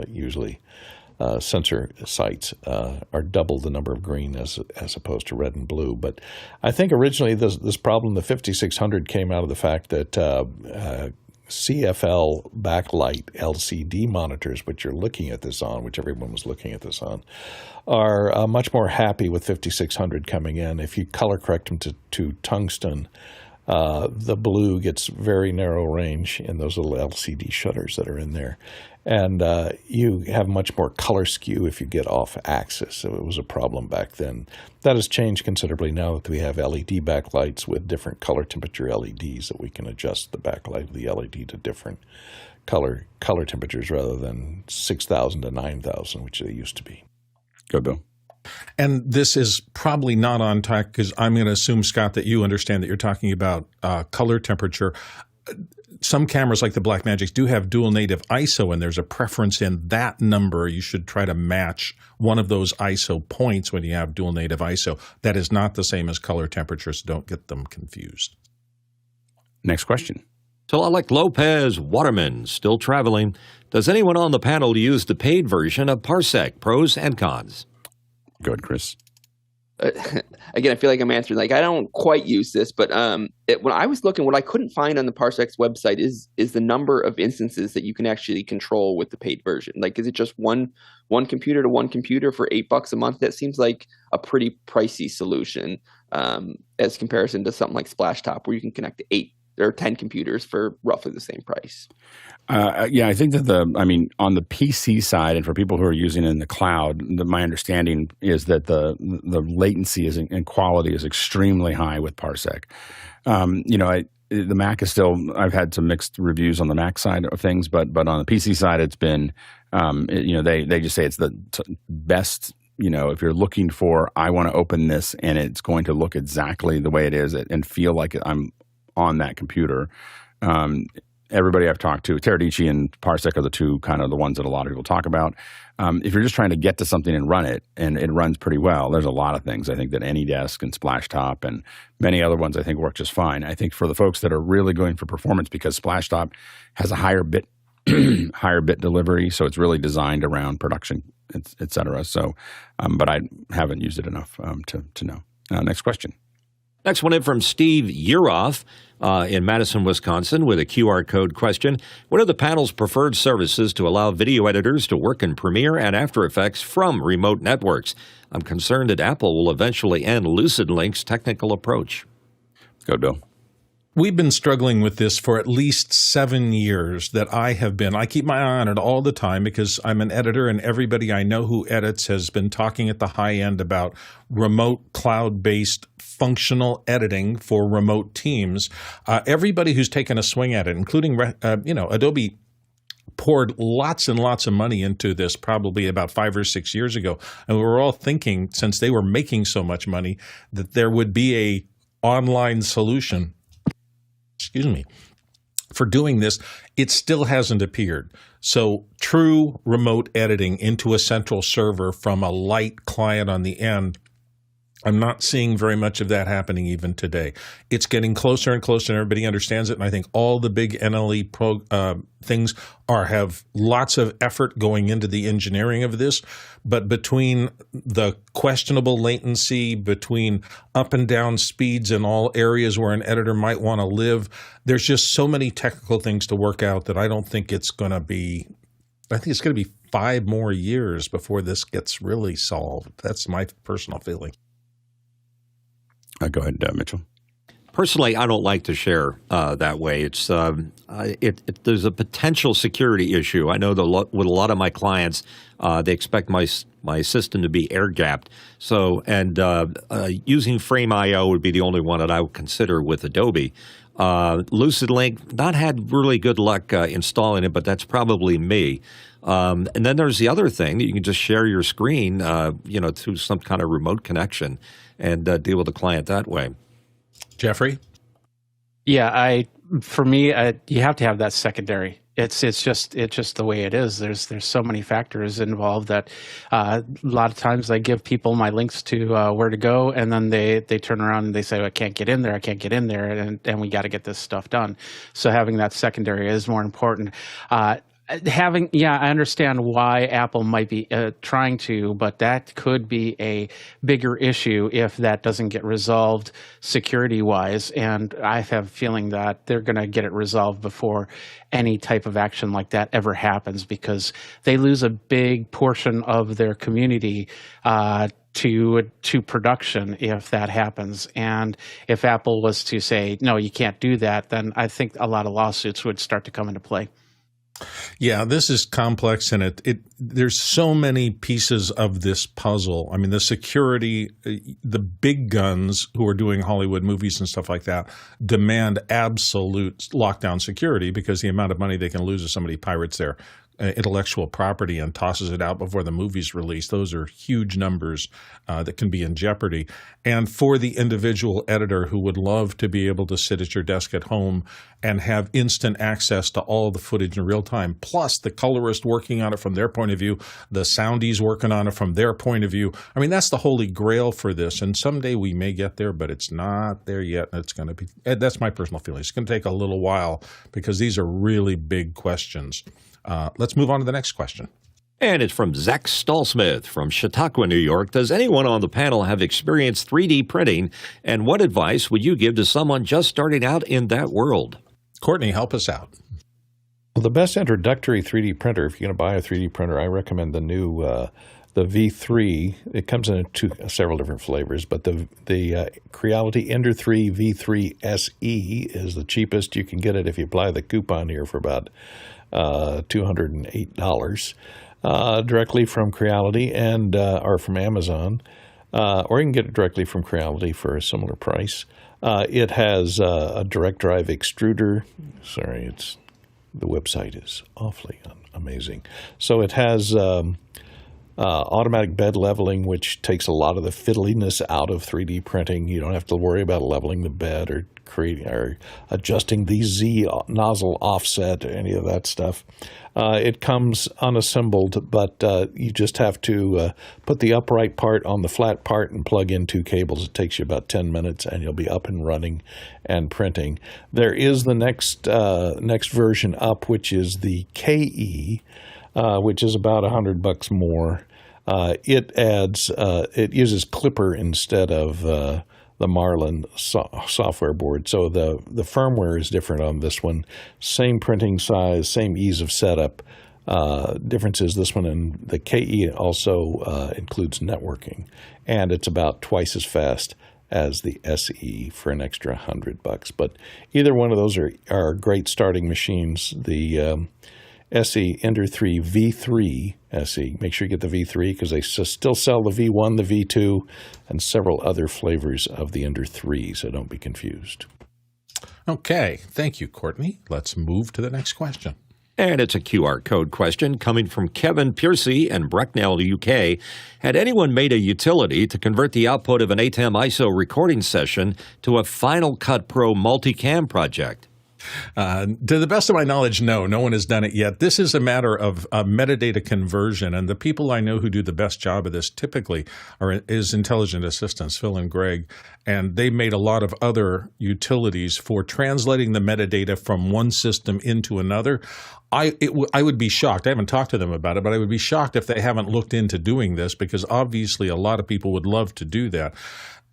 usually. Sensor sites are double the number of green as opposed to red and blue. But I think originally this problem, the 5600, came out of the fact that CFL backlight LCD monitors, which you're looking at this on, which everyone was looking at this on, are much more happy with 5600 coming in. If you color correct them to tungsten, the blue gets very narrow range in those little LCD shutters that are in there. And you have much more color skew if you get off axis. So it was a problem back then. That has changed considerably now that we have LED backlights with different color temperature LEDs that we can adjust the backlight of the LED to different color temperatures rather than 6,000 to 9,000, which they used to be. Go, Bill. And this is probably not on track because I'm going to assume, Scott, that you understand that you're talking about color temperature. Some cameras like the Blackmagics do have dual native ISO, and there's a preference in that number. You should try to match one of those ISO points when you have dual native ISO. That is not the same as color temperature, so don't get them confused. Next question. Talalik Lopez Waterman, still traveling. Does anyone on the panel use the paid version of Parsec? Pros and cons. Good, Chris. again, I feel like I'm answering, like, I don't quite use this, but when I was looking, what I couldn't find on the Parsec's website is the number of instances that you can actually control with the paid version. Like, is it just one computer to one computer for $8 a month? That seems like a pretty pricey solution as comparison to something like Splashtop, where you can connect to 8 or 10 computers for roughly the same price. Yeah, I think that on the PC side, and for people who are using it in the cloud, my understanding is that the latency and quality is extremely high with Parsec. The Mac is still, I've had some mixed reviews on the Mac side of things, but on the PC side, it's been, they just say it's the best. If you're looking for, I want to open this and it's going to look exactly the way it is and feel like I'm on that computer. Everybody I've talked to, Teradici and Parsec are the two kind of the ones that a lot of people talk about. If you're just trying to get to something and run it, and it runs pretty well, there's a lot of things. I think that AnyDesk and Splashtop and many other ones I think work just fine. I think for the folks that are really going for performance, because Splashtop has a higher bit delivery, so it's really designed around production, et cetera. So, but I haven't used it enough to know. Next question. Next one in from Steve Yeroff in Madison, Wisconsin, with a QR code question. What are the panel's preferred services to allow video editors to work in Premiere and After Effects from remote networks? I'm concerned that Apple will eventually end LucidLink's technical approach. Go, Bill. We've been struggling with this for at least 7 years that I keep my eye on it all the time because I'm an editor, and everybody I know who edits has been talking at the high end about remote cloud-based functional editing for remote teams. Everybody who's taken a swing at it, including Adobe, poured lots and lots of money into this probably about 5 or 6 years ago, and we were all thinking, since they were making so much money, that there would be a online solution for doing this. It still hasn't appeared. So true remote editing into a central server from a light client on the end, I'm not seeing very much of that happening even today. It's getting closer and closer, and everybody understands it. And I think all the big NLE things have lots of effort going into the engineering of this. But between the questionable latency, between up and down speeds in all areas where an editor might want to live, there's just so many technical things to work out that I don't think it's going to be. I think it's going to be 5 more years before this gets really solved. That's my personal feeling. Go ahead, Mitchell. Personally, I don't like to share that way. It's there's a potential security issue. I know with a lot of my clients, they expect my system to be air gapped. So, and using Frame.io would be the only one that I would consider with Adobe. LucidLink, not had really good luck installing it, but that's probably me. And then there's the other thing that you can just share your screen, through some kind of remote connection and deal with the client that way. Jeffrey? Yeah, for me, you have to have that secondary. It's just the way it is. There's so many factors involved that a lot of times I give people my links to where to go, and then they turn around and they say, I can't get in there, and we got to get this stuff done. So having that secondary is more important. I understand why Apple might be trying to, but that could be a bigger issue if that doesn't get resolved security-wise. And I have a feeling that they're going to get it resolved before any type of action like that ever happens, because they lose a big portion of their community to production if that happens. And if Apple was to say, no, you can't do that, then I think a lot of lawsuits would start to come into play. Yeah, this is complex, and there's so many pieces of this puzzle. I mean, the security, the big guns who are doing Hollywood movies and stuff like that demand absolute lockdown security because the amount of money they can lose if somebody pirates their intellectual property and tosses it out before the movie's released. Those are huge numbers that can be in jeopardy. And for the individual editor who would love to be able to sit at your desk at home and have instant access to all the footage in real time, plus the colorist working on it from their point of view, the soundies working on it from their point of view. I mean, that's the holy grail for this. And someday we may get there, but it's not there yet. It's going to be, that's my personal feeling. It's going to take a little while because these are really big questions. Let's move on to the next question. And it's from Zach Stallsmith from Chautauqua, New York. Does anyone on the panel have experienced 3D printing, and what advice would you give to someone just starting out in that world? Courtney, help us out. Well, the best introductory 3D printer, if you're going to buy a 3D printer, I recommend the new the V3. It comes in several different flavors, but the Creality Ender 3 V3 SE is the cheapest. You can get it if you apply the coupon here for about $208 directly from Creality and or from Amazon, or you can get it directly from Creality for a similar price. It has a direct drive extruder. Sorry, the website is awfully amazing. So it has automatic bed leveling, which takes a lot of the fiddliness out of 3D printing. You don't have to worry about leveling the bed or creating or adjusting the Z nozzle offset or any of that stuff. It comes unassembled, but you just have to put the upright part on the flat part and plug in 2 cables. It takes you about 10 minutes, and you'll be up and running and printing. There is the next version up, which is the KE, which is about $100 more. It uses Clipper instead of the Marlin software board. So the firmware is different on this one. Same printing size, same ease of setup. Difference is this one and the KE also includes networking, and it's about twice as fast as the SE for an extra $100. But either one of those are great starting machines. The SE Ender 3 V3 SE. Make sure you get the V3 because they still sell the V1, the V2, and several other flavors of the Ender 3, so don't be confused. Okay. Thank you, Courtney. Let's move to the next question. And it's a QR code question coming from Kevin Piercy in Bracknell, UK. Had anyone made a utility to convert the output of an ATEM ISO recording session to a Final Cut Pro Multicam project? To the best of my knowledge, no one has done it yet. This is a matter of metadata conversion, and the people I know who do the best job of this typically is Intelligent Assistants, Phil and Greg, and they made a lot of other utilities for translating the metadata from one system into another. I would be shocked. I haven't talked to them about it, but I would be shocked if they haven't looked into doing this, because obviously a lot of people would love to do that.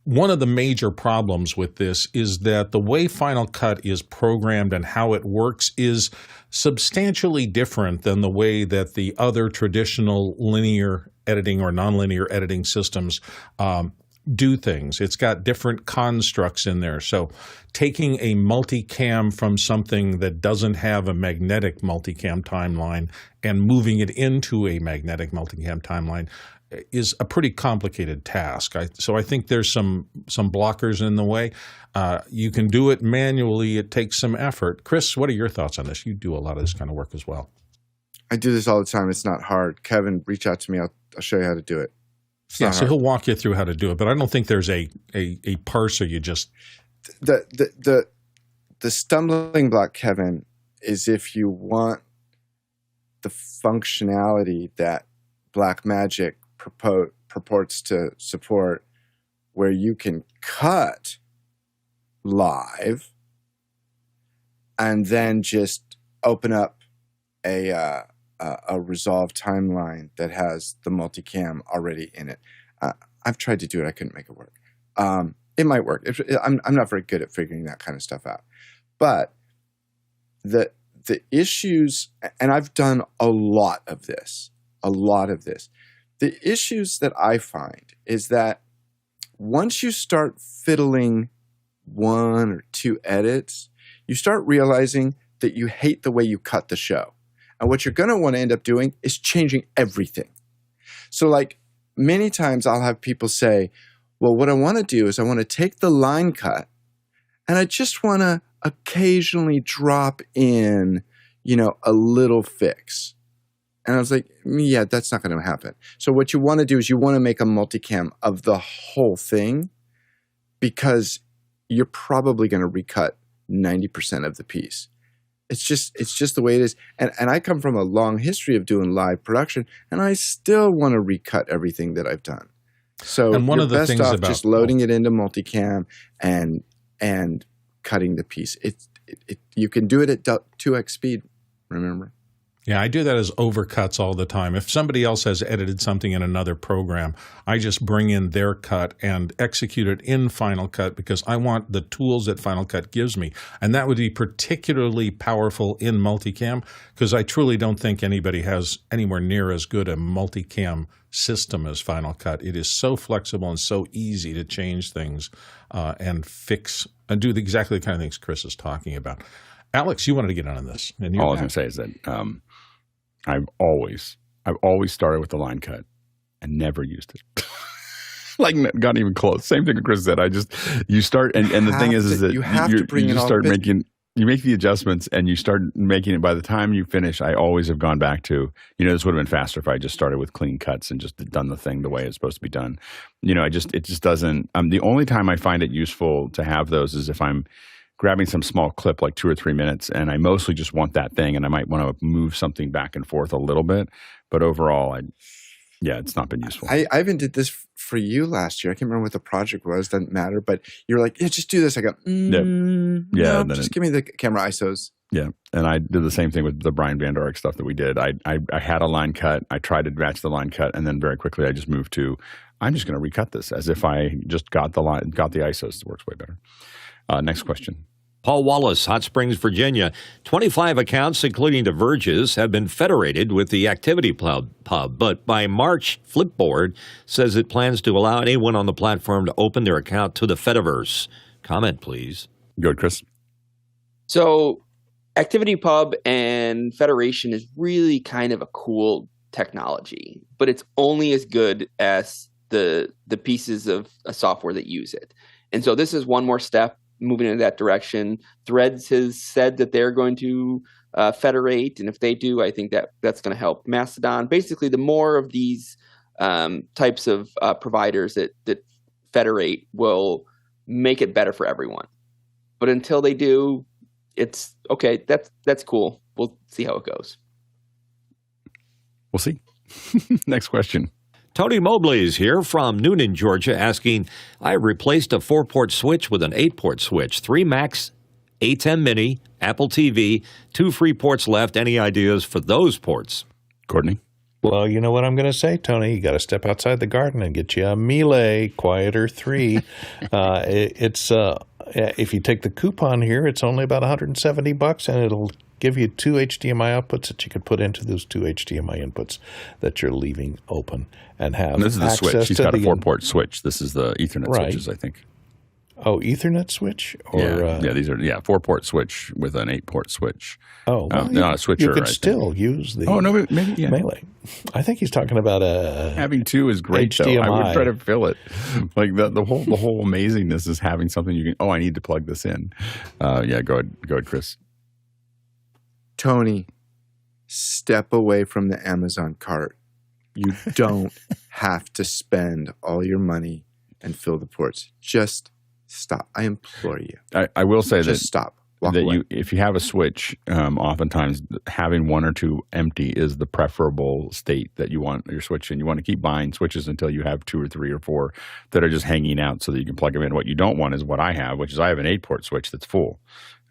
One of the major problems with this is that the way Final Cut is programmed and how it works is substantially different than the way that the other traditional linear editing or nonlinear editing systems do things. It's got different constructs in there. So taking a multicam from something that doesn't have a magnetic multicam timeline and moving it into a magnetic multicam timeline is a pretty complicated task. So I think there's some blockers in the way. You can do it manually. It takes some effort. Chris, what are your thoughts on this? You do a lot of this kind of work as well. I do this all the time. It's not hard. Kevin, reach out to me. I'll show you how to do it. Yeah, so he'll walk you through how to do it, but I don't think there's a parser you just... The stumbling block, Kevin, is if you want the functionality that Blackmagic purports to support, where you can cut live and then just open up a resolve timeline that has the multicam already in it. I've tried to do it. I couldn't make it work. It might work. I'm not very good at figuring that kind of stuff out. But the issues, and I've done a lot of this. The issues that I find is that once you start fiddling 1 or 2 edits, you start realizing that you hate the way you cut the show. And what you're going to want to end up doing is changing everything. So like many times I'll have people say, well, what I want to do is I want to take the line cut and I just want to occasionally drop in, a little fix. And I was like, yeah, that's not going to happen. So what you want to do is you want to make a multicam of the whole thing, because you're probably going to recut 90% of the piece. It's just the way it is. And I come from a long history of doing live production, and I still want to recut everything that I've done. So and one of the best things off about just loading it into multicam and cutting the piece. You can do it at 2x speed, remember? Yeah, I do that as overcuts all the time. If somebody else has edited something in another program, I just bring in their cut and execute it in Final Cut because I want the tools that Final Cut gives me. And that would be particularly powerful in multicam because I truly don't think anybody has anywhere near as good a multicam system as Final Cut. It is so flexible and so easy to change things and fix and do exactly the kind of things Chris is talking about. Alex, you wanted to get on this. And all I was going to say is that I've always started with the line cut and never used it. Like, not even close. Same thing that Chris said. You start, and the thing is that you have to bring you it just all start bit- making, you make the adjustments and you start making it. By the time you finish, I always have gone back to, this would have been faster if I just started with clean cuts and just done the thing the way it's supposed to be done. It just doesn't, the only time I find it useful to have those is if I'm grabbing some small clip, like 2 or 3 minutes, and I mostly just want that thing, and I might want to move something back and forth a little bit. But overall, it's not been useful. I even did this for you last year. I can't remember what the project was. Doesn't matter. But you're like, yeah, just do this. I go, no, just give me the camera ISOs. Yeah, and I did the same thing with the Brian Van Dorik stuff that we did. I had a line cut. I tried to match the line cut, and then very quickly I just moved to, I'm just going to recut this as if I just got the ISOs. It works way better. Next question. Paul Wallace, Hot Springs, Virginia. 25 accounts, including the Verges, have been federated with the ActivityPub, but by March, FlipBoard says it plans to allow anyone on the platform to open their account to the fediverse. Comment, please. Go ahead, Chris. So ActivityPub and Federation is really kind of a cool technology, but it's only as good as the pieces of software that use it. And so this is one more step moving in that direction. Threads has said that they're going to federate, and if they do, I think that's going to help Mastodon. Basically, the more of these types of providers that federate will make it better for everyone. But until they do, it's okay. That's cool. We'll see how it goes. We'll see. Next question. Tony Mobley is here from Noonan, Georgia, asking, I replaced a 4-port switch with an 8-port switch, 3 Macs, Atem Mini, Apple TV, 2 free ports left. Any ideas for those ports? Courtney? Well, you know what I'm going to say, Tony. You got to step outside the garden and get you a Melee Quieter 3. If you take the coupon here, it's only about $170, and it'll give you 2 HDMI outputs that you could put into those 2 HDMI inputs that you're leaving open and have. And this is the switch. He's got a 4-port switch. This is the Ethernet Right. switches, I think. Oh, Ethernet switch? Or, these are 4-port switch with an 8-port switch. Oh, well, not a switcher. You could still use the Melee. I think he's talking about having 2 is great. HDMI. Though. I would try to fill it. Like the whole amazingness is having something you can. Oh, I need to plug this in. Go ahead, Chris. Tony, step away from the Amazon cart. You don't have to spend all your money and fill the ports. Just stop. I implore you. I will say just stop. Walk that away. if you have a switch, oftentimes having 1 or 2 empty is the preferable state that you want your switch in. You want to keep buying switches until you have 2 or 3 or 4 that are just hanging out so that you can plug them in. What you don't want is what I have, which is I have an 8-port switch that's full.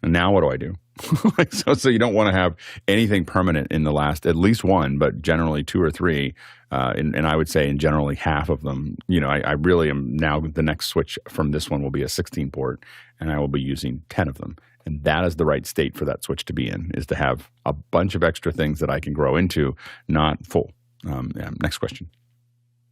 And now what do I do? So you don't want to have anything permanent in the last, at least 1, but generally 2 or 3. And I would say in generally half of them, I really am now, the next switch from this one will be a 16-port, and I will be using 10 of them. And that is the right state for that switch to be in, is to have a bunch of extra things that I can grow into, not full. Next question.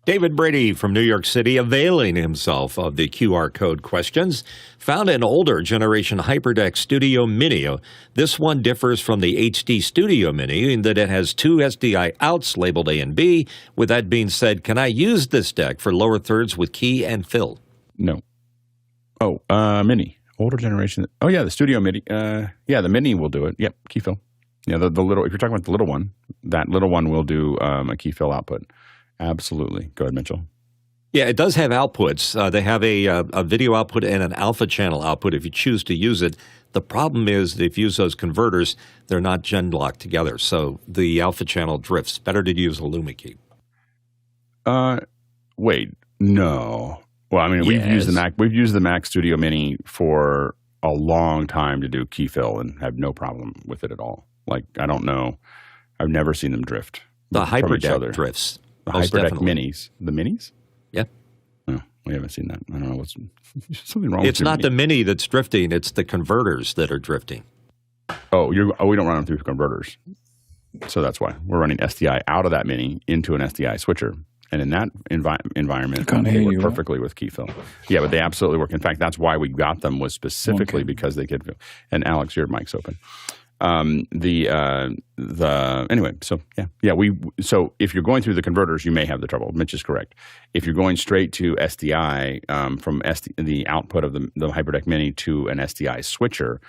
David Brady from New York City, availing himself of the QR code questions, found an older generation Hyperdeck Studio Mini. This one differs from the HD Studio Mini in that it has 2 SDI outs labeled A and B. With that being said, can I use this deck for lower thirds with key and fill? No. Oh, Mini. Older generation. Oh, yeah, the Studio Mini. The Mini will do it. Yep, key fill. Yeah, the little, if you're talking about the little one, that little one will do a key fill output. Absolutely. Go ahead, Mitchell. Yeah, it does have outputs. They have a video output and an alpha channel output if you choose to use it. The problem is that if you use those converters, they're not gen locked together, so the alpha channel drifts. Better to use a LumaKey. Wait, no. Well, I mean, Yes. we've used the Mac Studio Mini for a long time to do key fill and have no problem with it at all. Like, I don't know I've never seen them drift. The from each Hyperdeck other. drifts. The most Hyperdeck definitely. Minis. The Minis? Yeah. No, we haven't seen that. I don't know what's something wrong. It's with not the Mini that's drifting. It's the converters that are drifting. we don't run them through converters, so that's why we're running SDI out of that Mini into an SDI switcher. And in that environment, they work perfectly with key fill. Yeah, but they absolutely work. In fact, that's why we got them, was specifically because they could. And Alex, your mic's open. Anyway, so so if you're going through the converters, you may have the trouble. Mitch is correct. If you're going straight to SDI from the output of the Hyperdeck Mini to an SDI switcher,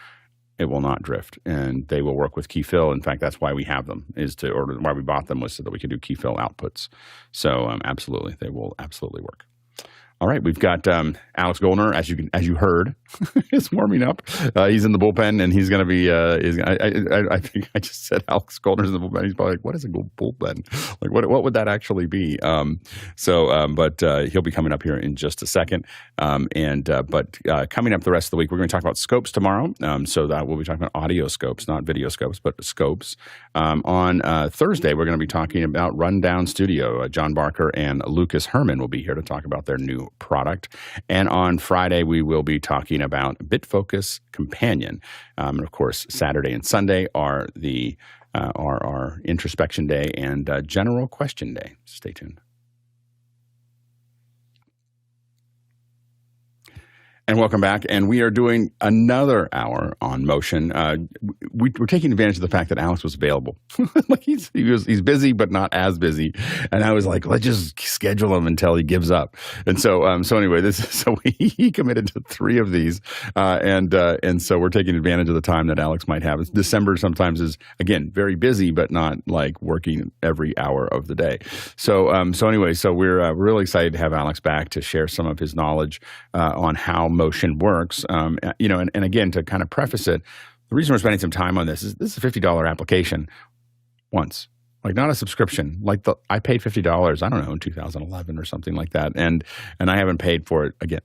it will not drift, and they will work with key fill. In fact, that's why we have them, or why we bought them, was so that we could do key fill outputs. So absolutely, they will absolutely work. All right, we've got Alex Gollner, as you heard, is warming up. He's in the bullpen, and he's going to be. I think I just said Alex Gollner's in the bullpen. He's probably like, "What is a bullpen? Like, what would that actually be?" But he'll be coming up here in just a second. But coming up the rest of the week, we're going to talk about scopes tomorrow. So that we'll be talking about audio scopes, not video scopes, but scopes. On Thursday, we're going to be talking about Rundown Studio. John Barker and Lucas Herman will be here to talk about their new product. And on Friday, we will be talking about BitFocus Companion. And of course, Saturday and Sunday are our introspection day and general question day. Stay tuned. And welcome back. And we are doing another hour on motion. We're taking advantage of the fact that Alex was available. Like he's busy, but not as busy. And I was like, let's just schedule him until he gives up. And so anyway, he committed to 3 of these. And so we're taking advantage of the time that Alex might have. December sometimes is, again, very busy, but not like working every hour of the day. So anyway, we're really excited to have Alex back to share some of his knowledge on how motion works. And again, to kind of preface it, the reason we're spending some time on this is a $50 application once. Like, not a subscription. Like I paid $50, I don't know, in 2011 or something like that, and I haven't paid for it again.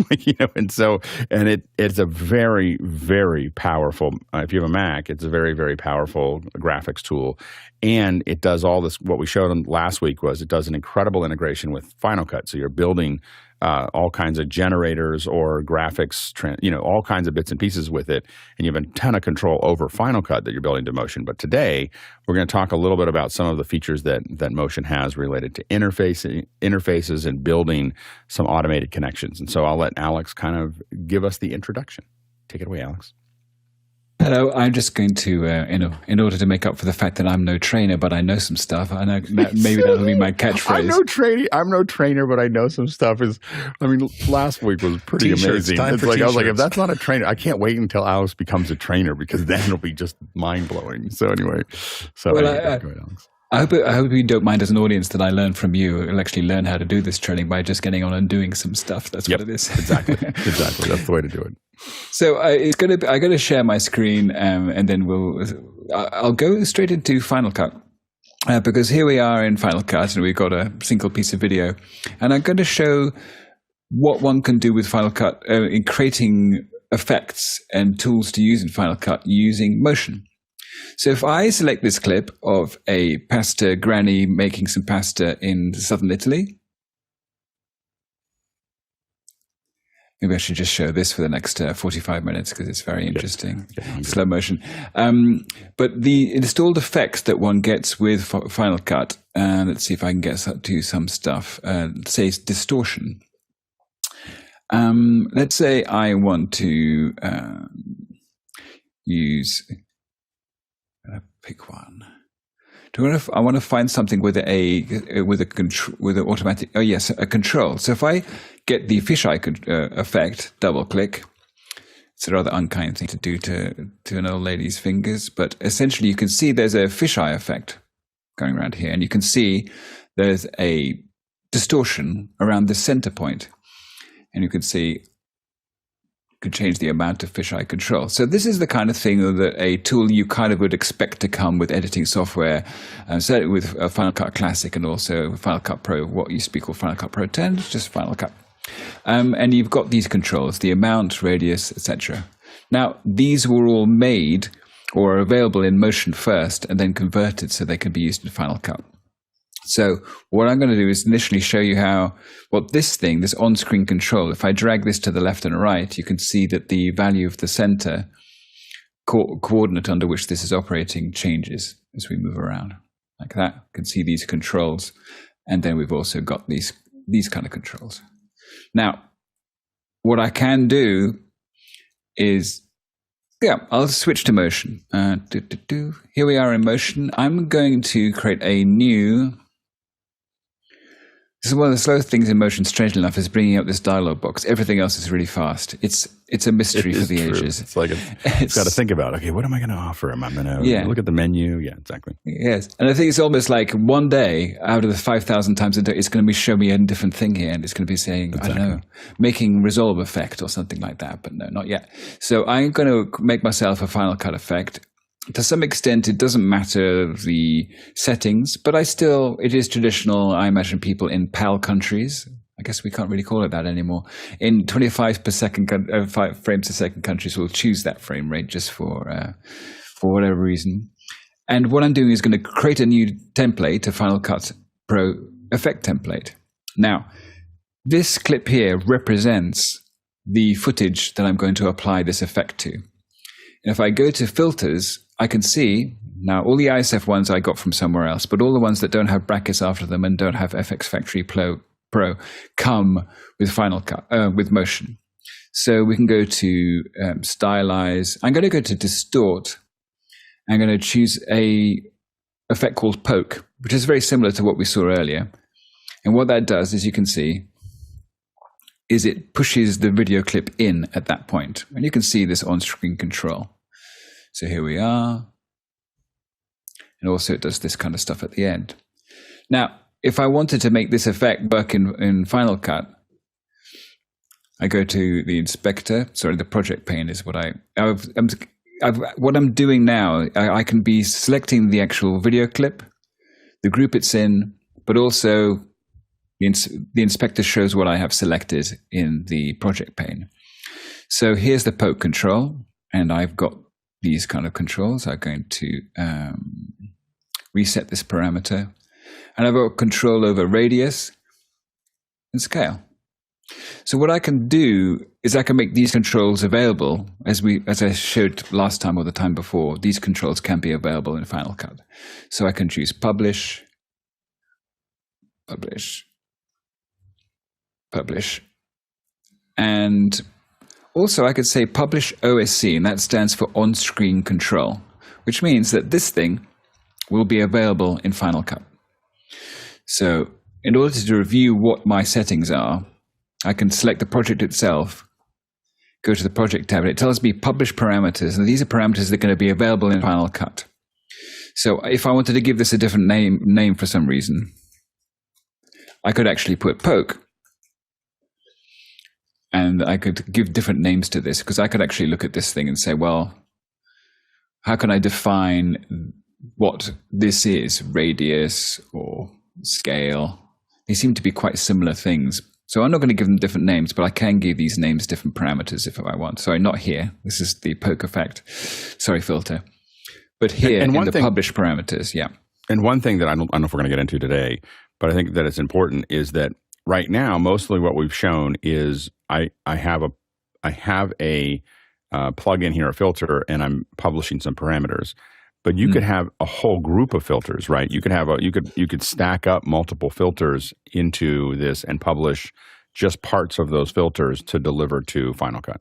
It's a very, very powerful. If you have a Mac, it's a very, very powerful graphics tool, and it does all this. What we showed them last week was it does an incredible integration with Final Cut. So you're building all kinds of generators or graphics, all kinds of bits and pieces with it, and you have a ton of control over Final Cut that you're building to Motion. But today, we're going to talk a little bit about some of the features that Motion has related to interfaces and building some automated connections. And so I'll let Alex kind of give us the introduction. Take it away, Alex. Hello, I'm just going to, in order to make up for the fact that I'm no trainer, but I know some stuff. I know maybe that'll be my catchphrase. I'm no trainer, but I know some stuff. Last week was pretty amazing. It's like, I was like, if that's not a trainer, I can't wait until Alex becomes a trainer, because then it'll be just mind blowing. So anyway, go ahead, Alex. I hope you don't mind as an audience that I learn from you. I'll actually learn how to do this training by just getting on and doing some stuff. That's what it is. Exactly. That's the way to do it. So I'm going to share my screen, and then I'll go straight into Final Cut, because here we are in Final Cut, and we've got a single piece of video, and I'm going to show what one can do with Final Cut in creating effects and tools to use in Final Cut using motion. So if I select this clip of a pasta granny making some pasta in southern Italy, maybe I should just show this for the next 45 minutes because it's very interesting. Slow motion. But the installed effects that one gets with Final Cut, let's see if I can get to some stuff, say it's distortion. Let's say I want to use... pick one. I want to find something with a control. So if I get the fisheye effect, double click. It's a rather unkind thing to do to an old lady's fingers, but essentially you can see there's a fisheye effect going around here, and you can see there's a distortion around the center point, and you can see. Could change the amount of fisheye control. So this is the kind of thing that a tool you kind of would expect to come with editing software, certainly with Final Cut Classic and also Final Cut Pro, what used to be called Final Cut Pro 10, just Final Cut. And you've got these controls, the amount, radius, etc. Now, these were all made or are available in Motion first and then converted so they can be used in Final Cut. So what I'm going to do is initially show you how, this on-screen control, if I drag this to the left and right, you can see that the value of the center coordinate under which this is operating changes as we move around. Like that. You can see these controls. And then we've also got these kind of controls. Now, what I can do is, I'll switch to Motion. Here we are in Motion. I'm going to create a new... This is one of the slowest things in Motion, strangely enough, is bringing up this dialog box. Everything else is really fast. It's a mystery for the ages. It's like it's got to think about, okay, what am I going to offer him? I'm going to look at the menu. Yeah, exactly. Yes. And I think it's almost like one day out of the 5,000 times a day, it's going to show me a different thing here. And it's going to be saying, I don't know, making resolve effect or something like that. But no, not yet. So I'm going to make myself a Final Cut effect. To some extent, it doesn't matter the settings, but it is traditional. I imagine people in PAL countries, I guess we can't really call it that anymore, in 25 frames per second countries will choose that frame rate just for whatever reason. And what I'm doing is going to create a new template, a Final Cut Pro effect template. Now, this clip here represents the footage that I'm going to apply this effect to. And if I go to filters, I can see now all the ISF ones I got from somewhere else, but all the ones that don't have brackets after them and don't have FX Factory Pro come with Final Cut, with Motion. So we can go to stylize. I'm going to go to distort. I'm going to choose a effect called poke, which is very similar to what we saw earlier. And what that does, as you can see, is it pushes the video clip in at that point. And you can see this on-screen control. So here we are. And also it does this kind of stuff at the end. Now, if I wanted to make this effect work in Final Cut, I go to the inspector. Sorry, the project pane is what what I'm doing now. I can be selecting the actual video clip, the group it's in, but also the inspector shows what I have selected in the project pane. So here's the poke control, and I've got these kind of controls. I'm going to reset this parameter, and I've got control over radius and scale. So what I can do is I can make these controls available, as I showed last time or the time before. These controls can be available in Final Cut. So I can choose publish, and also I could say publish OSC, and that stands for on-screen control, which means that this thing will be available in Final Cut. So in order to review what my settings are, I can select the project itself, go to the project tab, and it tells me publish parameters, and these are parameters that are going to be available in Final Cut. So if I wanted to give this a different name for some reason, I could actually put poke, and I could give different names to this, because I could actually look at this thing and say, well, how can I define what this is, radius or scale? They seem to be quite similar things. So I'm not going to give them different names, but I can give these names different parameters if I want. Sorry, not here. This is the poke effect. Sorry, filter. But here in the publish parameters, yeah. And one thing that I don't know if we're going to get into today, but I think that it's important, is that right now, mostly what we've shown is I have a plug-in here, a filter, and I'm publishing some parameters. But you could have a whole group of filters, right? You could have you could stack up multiple filters into this and publish just parts of those filters to deliver to Final Cut.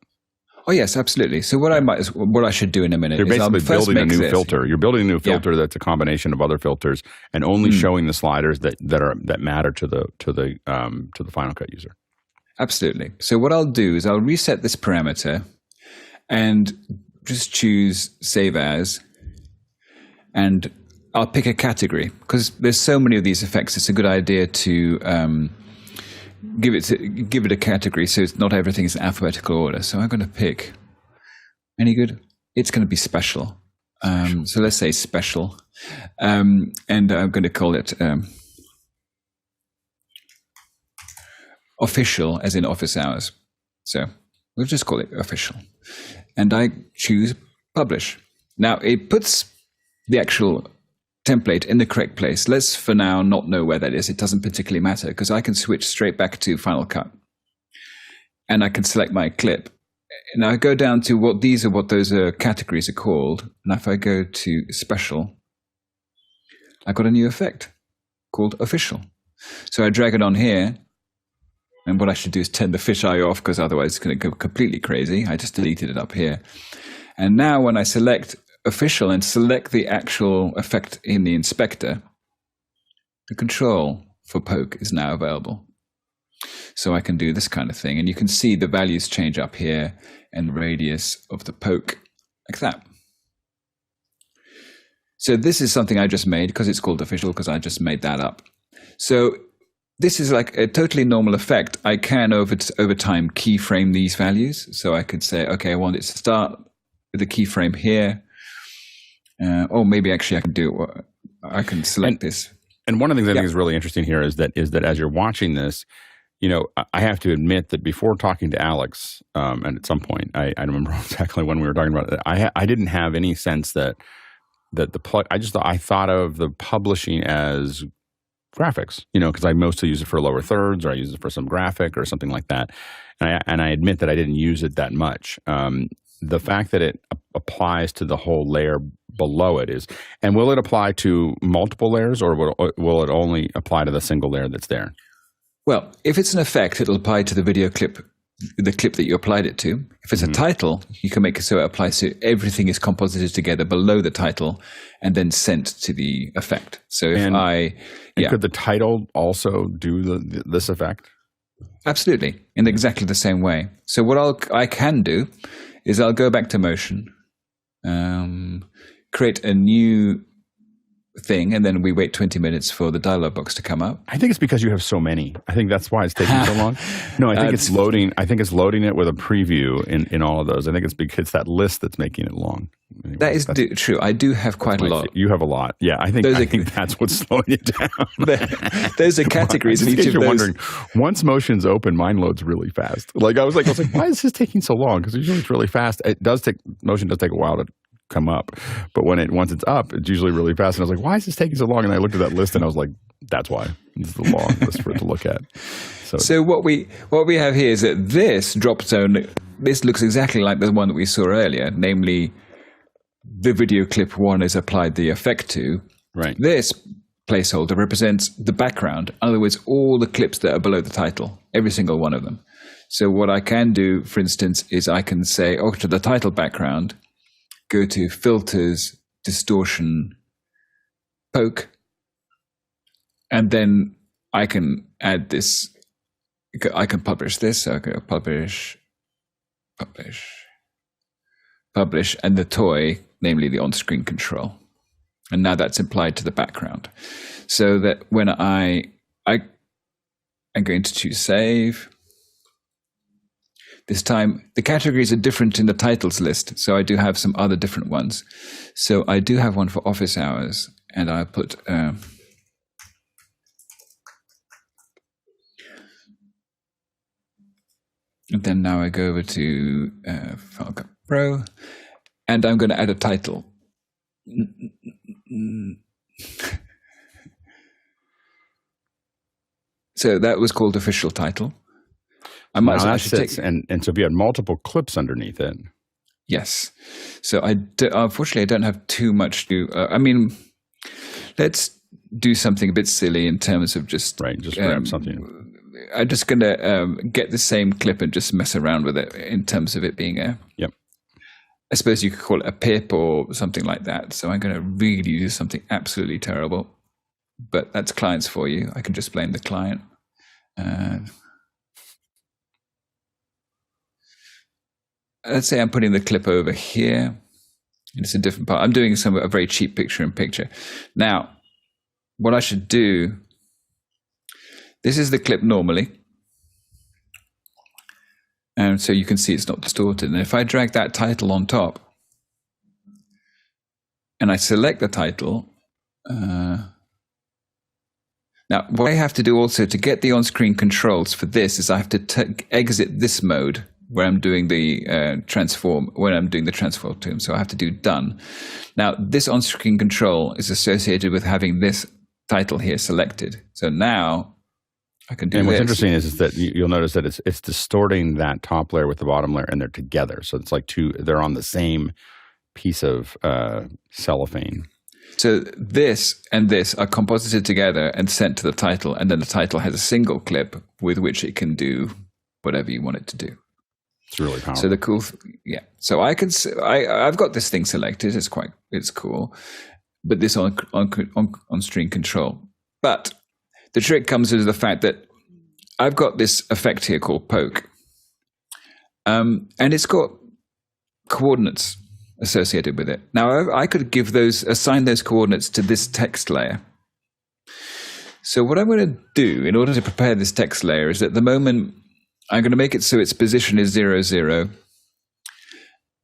Oh yes, absolutely. So what I should do in a minute is basically building a new filter. You're building a new filter that's a combination of other filters and only showing the sliders that matter to the Final Cut user. Absolutely. So what I'll do is I'll reset this parameter and just choose Save As, and I'll pick a category, because there's so many of these effects. It's a good idea to give it a category, so it's not everything is in alphabetical order. So I'm going to pick any good. It's going to be special. So let's say special, and I'm going to call it official, as in office hours. So we'll just call it official, and I choose publish. Now, it puts the actual template in the correct place. Let's, for now, not know where that is. It doesn't particularly matter, because I can switch straight back to Final Cut. And I can select my clip. Now I go down to what those categories are called. And if I go to Special, I got a new effect called Official. So I drag it on here. And what I should do is turn the fisheye off, because otherwise it's going to go completely crazy. I just deleted it up here. And now when I select Official and select the actual effect in the inspector, the control for poke is now available. So I can do this kind of thing. And you can see the values change up here and radius of the poke like that. So this is something I just made because it's called Official, because I just made that up. So this is like a totally normal effect. I can over time keyframe these values. So I could say, okay, I want it to start with a keyframe here. Or maybe actually I can do it. I can select this. And one of the things I think is really interesting here is that as you're watching this, you know, I have to admit that before talking to Alex, and at some point, I don't remember exactly when we were talking about it, I didn't have any sense that I thought of the publishing as graphics, you know, because I mostly use it for lower thirds, or I use it for some graphic or something like that. And I admit that I didn't use it that much. The fact that it applies to the whole layer below it is, and will it apply to multiple layers, or will it only apply to the single layer that's there? Well, if it's an effect, it'll apply to the video clip, the clip that you applied it to. If it's a title, you can make it so it applies to everything is composited together below the title and then sent to the effect. So if could the title also do this effect? Absolutely, in exactly the same way. So what I can do is I'll go back to Motion, create a new thing, and then we wait 20 minutes for the dialog box to come up. I think it's because you have so many. I think that's why it's taking so long. No, I think it's loading. I think it's loading it with a preview in all of those. I think it's because it's that list that's making it long. Anyway, that is true. I do have quite a lot. You have a lot. Yeah, I think that's what's slowing it down. Those are categories in each of those. You're wondering, once Motion's open, mine loads really fast. Like I was like, why is this taking so long? Because usually it's really fast. Motion does take a while to come up, but once it's up, it's usually really fast. And I was like, why is this taking so long? And I looked at that list and I was like, that's why. It's the long list for it to look at. So what we have here is that this drop zone, this looks exactly like the one that we saw earlier, namely the video clip one is applied the effect to. Right. This placeholder represents the background. In other words, all the clips that are below the title, every single one of them. So what I can do, for instance, is I can say, to the title background, go to Filters, Distortion, Poke, and then I can add this. I can publish this. So I go publish, and the toy, namely the on-screen control. And now that's applied to the background. So that when I'm going to choose Save. This time, the categories are different in the titles list, so I do have some other different ones. So I do have one for office hours, and I put and then now I go over to Final Cut Pro, and I'm going to add a title. So that was called Official Title. And so if you had multiple clips underneath it. Yes. So unfortunately, I don't have too much to. Let's do something a bit silly in terms of just grab something. I'm just going to get the same clip and just mess around with it in terms of it being a. Yep. I suppose you could call it a pip or something like that. So I'm going to really do something absolutely terrible, but that's clients for you. I can just blame the client. Let's say I'm putting the clip over here. It's a different part. I'm doing a very cheap picture-in-picture. Now, what I should do, this is the clip normally. And so you can see it's not distorted. And if I drag that title on top, and I select the title, now what I have to do also to get the on-screen controls for this is I have to exit this mode where I'm doing the transform to them. So I have to do done. Now, this on-screen control is associated with having this title here selected. So now I can do this. And what's interesting is that you'll notice that it's distorting that top layer with the bottom layer, and they're together. So it's like they're on the same piece of cellophane. So this and this are composited together and sent to the title, and then the title has a single clip with which it can do whatever you want it to do. It's really powerful. So the cool, So I've got this thing selected. It's cool, but this on screen control. But the trick comes into the fact that I've got this effect here called poke, and it's got coordinates associated with it. Now I could assign those coordinates to this text layer. So what I'm going to do in order to prepare this text layer is at the moment I'm going to make it so its position is 0, 0,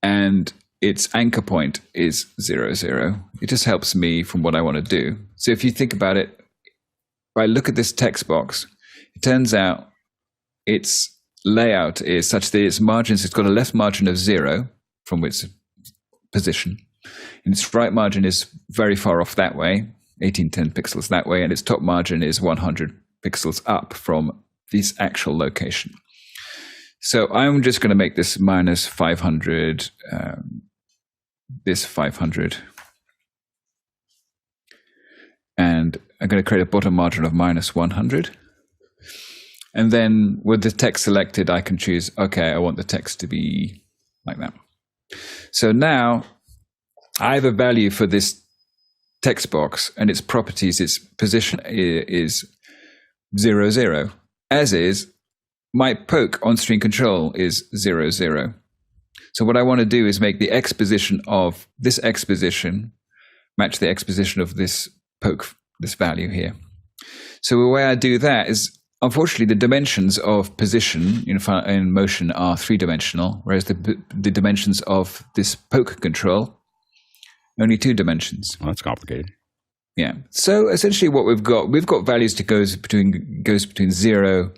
and its anchor point is 0, 0. It just helps me from what I want to do. So if you think about it, if I look at this text box, it turns out its layout is such that its margins, it's got a left margin of 0 from its position, and its right margin is very far off that way, 1810 pixels that way, and its top margin is 100 pixels up from this actual location. So I'm just going to make this minus 500, this 500, and I'm going to create a bottom margin of minus 100. And then with the text selected, I can choose, okay, I want the text to be like that. So now I have a value for this text box, and its properties, its position is 0, 0, as is my poke on-screen control is 0, 0. So what I want to do is make the X position of this X position match the X position of this poke, this value here. So the way I do that is, unfortunately, the dimensions of position in motion are 3-dimensional, whereas the dimensions of this poke control only 2 dimensions. Well, that's complicated. Yeah. So essentially, what we've got values that goes between 0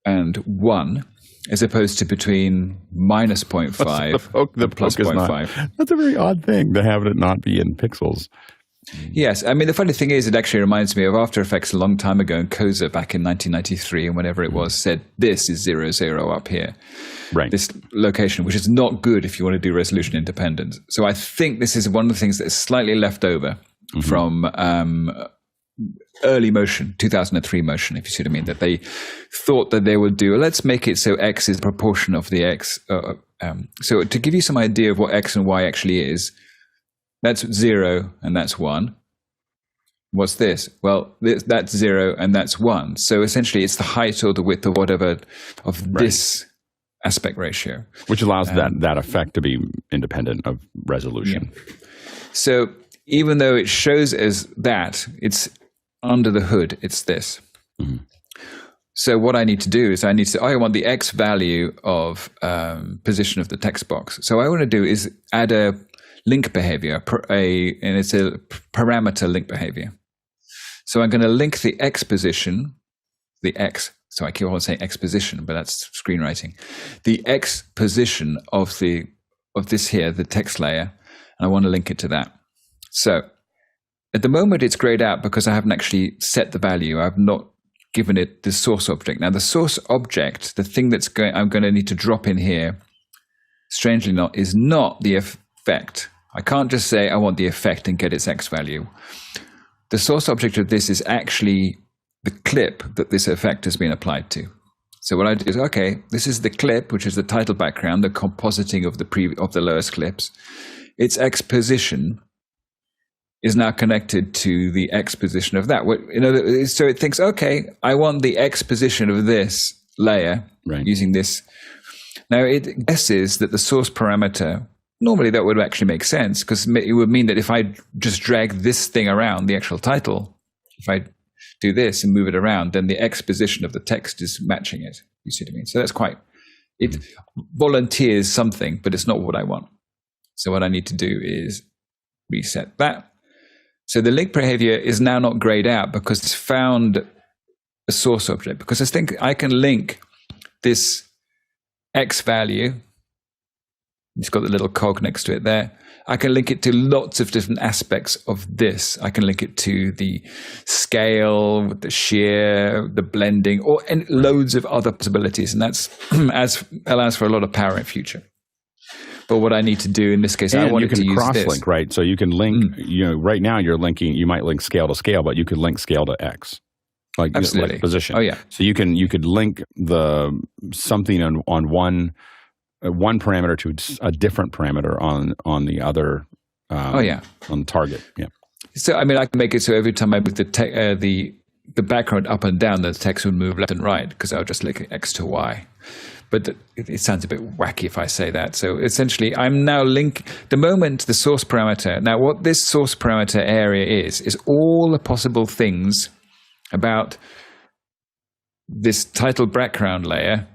and 1, as opposed to between minus 0.5 and plus 0.5. That's a very odd thing to have it not be in pixels. Yes, I mean, the funny thing is, it actually reminds me of After Effects a long time ago, and Koza back in 1993, and whenever it was, said, this is 0, 0 up here. Right. This location, which is not good if you want to do resolution independence. So I think this is one of the things that is slightly left over from early motion, 2003 motion, if you see what I mean, that they thought that they would do, let's make it so X is a proportion of the X. So to give you some idea of what X and Y actually is, that's 0 and that's 1. What's this? Well, that's 0 and that's 1. So essentially, it's the height or the width or whatever of this aspect ratio. Which allows that effect to be independent of resolution. Yeah. So even though it shows as that, it's under the hood, it's this. Mm-hmm. So what I need to do is I want the X value of position of the text box. So what I want to do is add a link behavior, and it's a parameter link behavior. So I'm going to link the X position, the X, so I keep on saying X position, but that's screenwriting. The X position of this here, the text layer, and I want to link it to that. So at the moment it's grayed out because I haven't actually set the value. I've not given it the source object. Now the source object, the thing I'm going to need to drop in here, strangely is not the effect. I can't just say I want the effect and get its X value. The source object of this is actually the clip that this effect has been applied to. So what I do is, okay, this is the clip, which is the title background, the compositing of the lowest clips. Its X position is now connected to the X position of that. So it thinks, okay, I want the X position of this layer using this. Now it guesses that the source parameter, normally that would actually make sense, because it would mean that if I just drag this thing around, the actual title, if I do this and move it around, then the X position of the text is matching it. You see what I mean? So that's it volunteers something, but it's not what I want. So what I need to do is reset that. So the link behavior is now not grayed out because it's found a source object, because I think I can link this X value. It's got the little cog next to it there. I can link it to lots of different aspects of this. I can link it to the scale, the shear, the blending, and loads of other possibilities. And that's allows for a lot of power in future. But what I need to do in this case, I want to use this. You can cross-link, right? So you can link, right now you're linking, you might link scale to scale, but you could link scale to X. Like position. Oh, yeah. So you could link something on one parameter to a different parameter on the other. On the target. Yeah. So I mean, I can make it so every time I move the background up and down, the text would move left and right because I'll just link X to Y. But it sounds a bit wacky if I say that. So essentially, I'm now the moment the source parameter. Now, what this source parameter area is all the possible things about this title background layer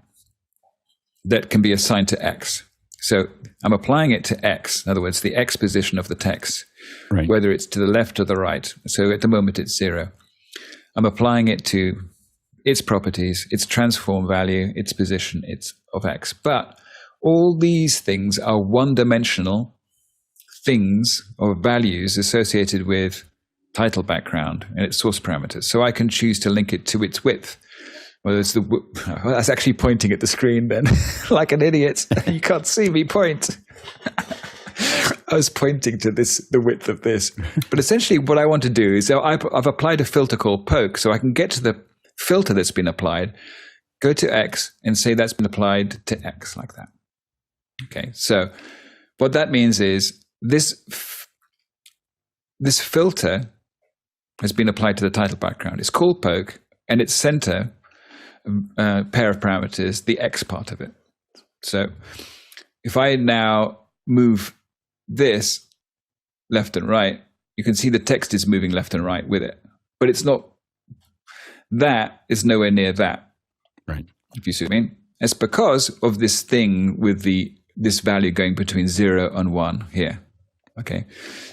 that can be assigned to X. So I'm applying it to X, in other words, the X position of the text, right, whether it's to the left or the right. So at the moment it's 0. I'm applying it to its properties, its transform value, its position, its of X. But all these things are one-dimensional things or values associated with title background and its source parameters. So I can choose to link it to its width. Well, that's actually pointing at the screen then, like an idiot. You can't see me point. I was pointing to the width of this. But essentially what I want to do is I've applied a filter called poke, so I can get to the filter that's been applied, go to X, and say that's been applied to X like that. Okay, so what that means is this filter has been applied to the title background. It's called poke, and its center pair of parameters, the X part of it. So if I now move this left and right, you can see the text is moving left and right with it, but it's not. That is nowhere near that. Right. If you see what I mean. It's because of this thing with this value going between 0 and 1 here. Okay.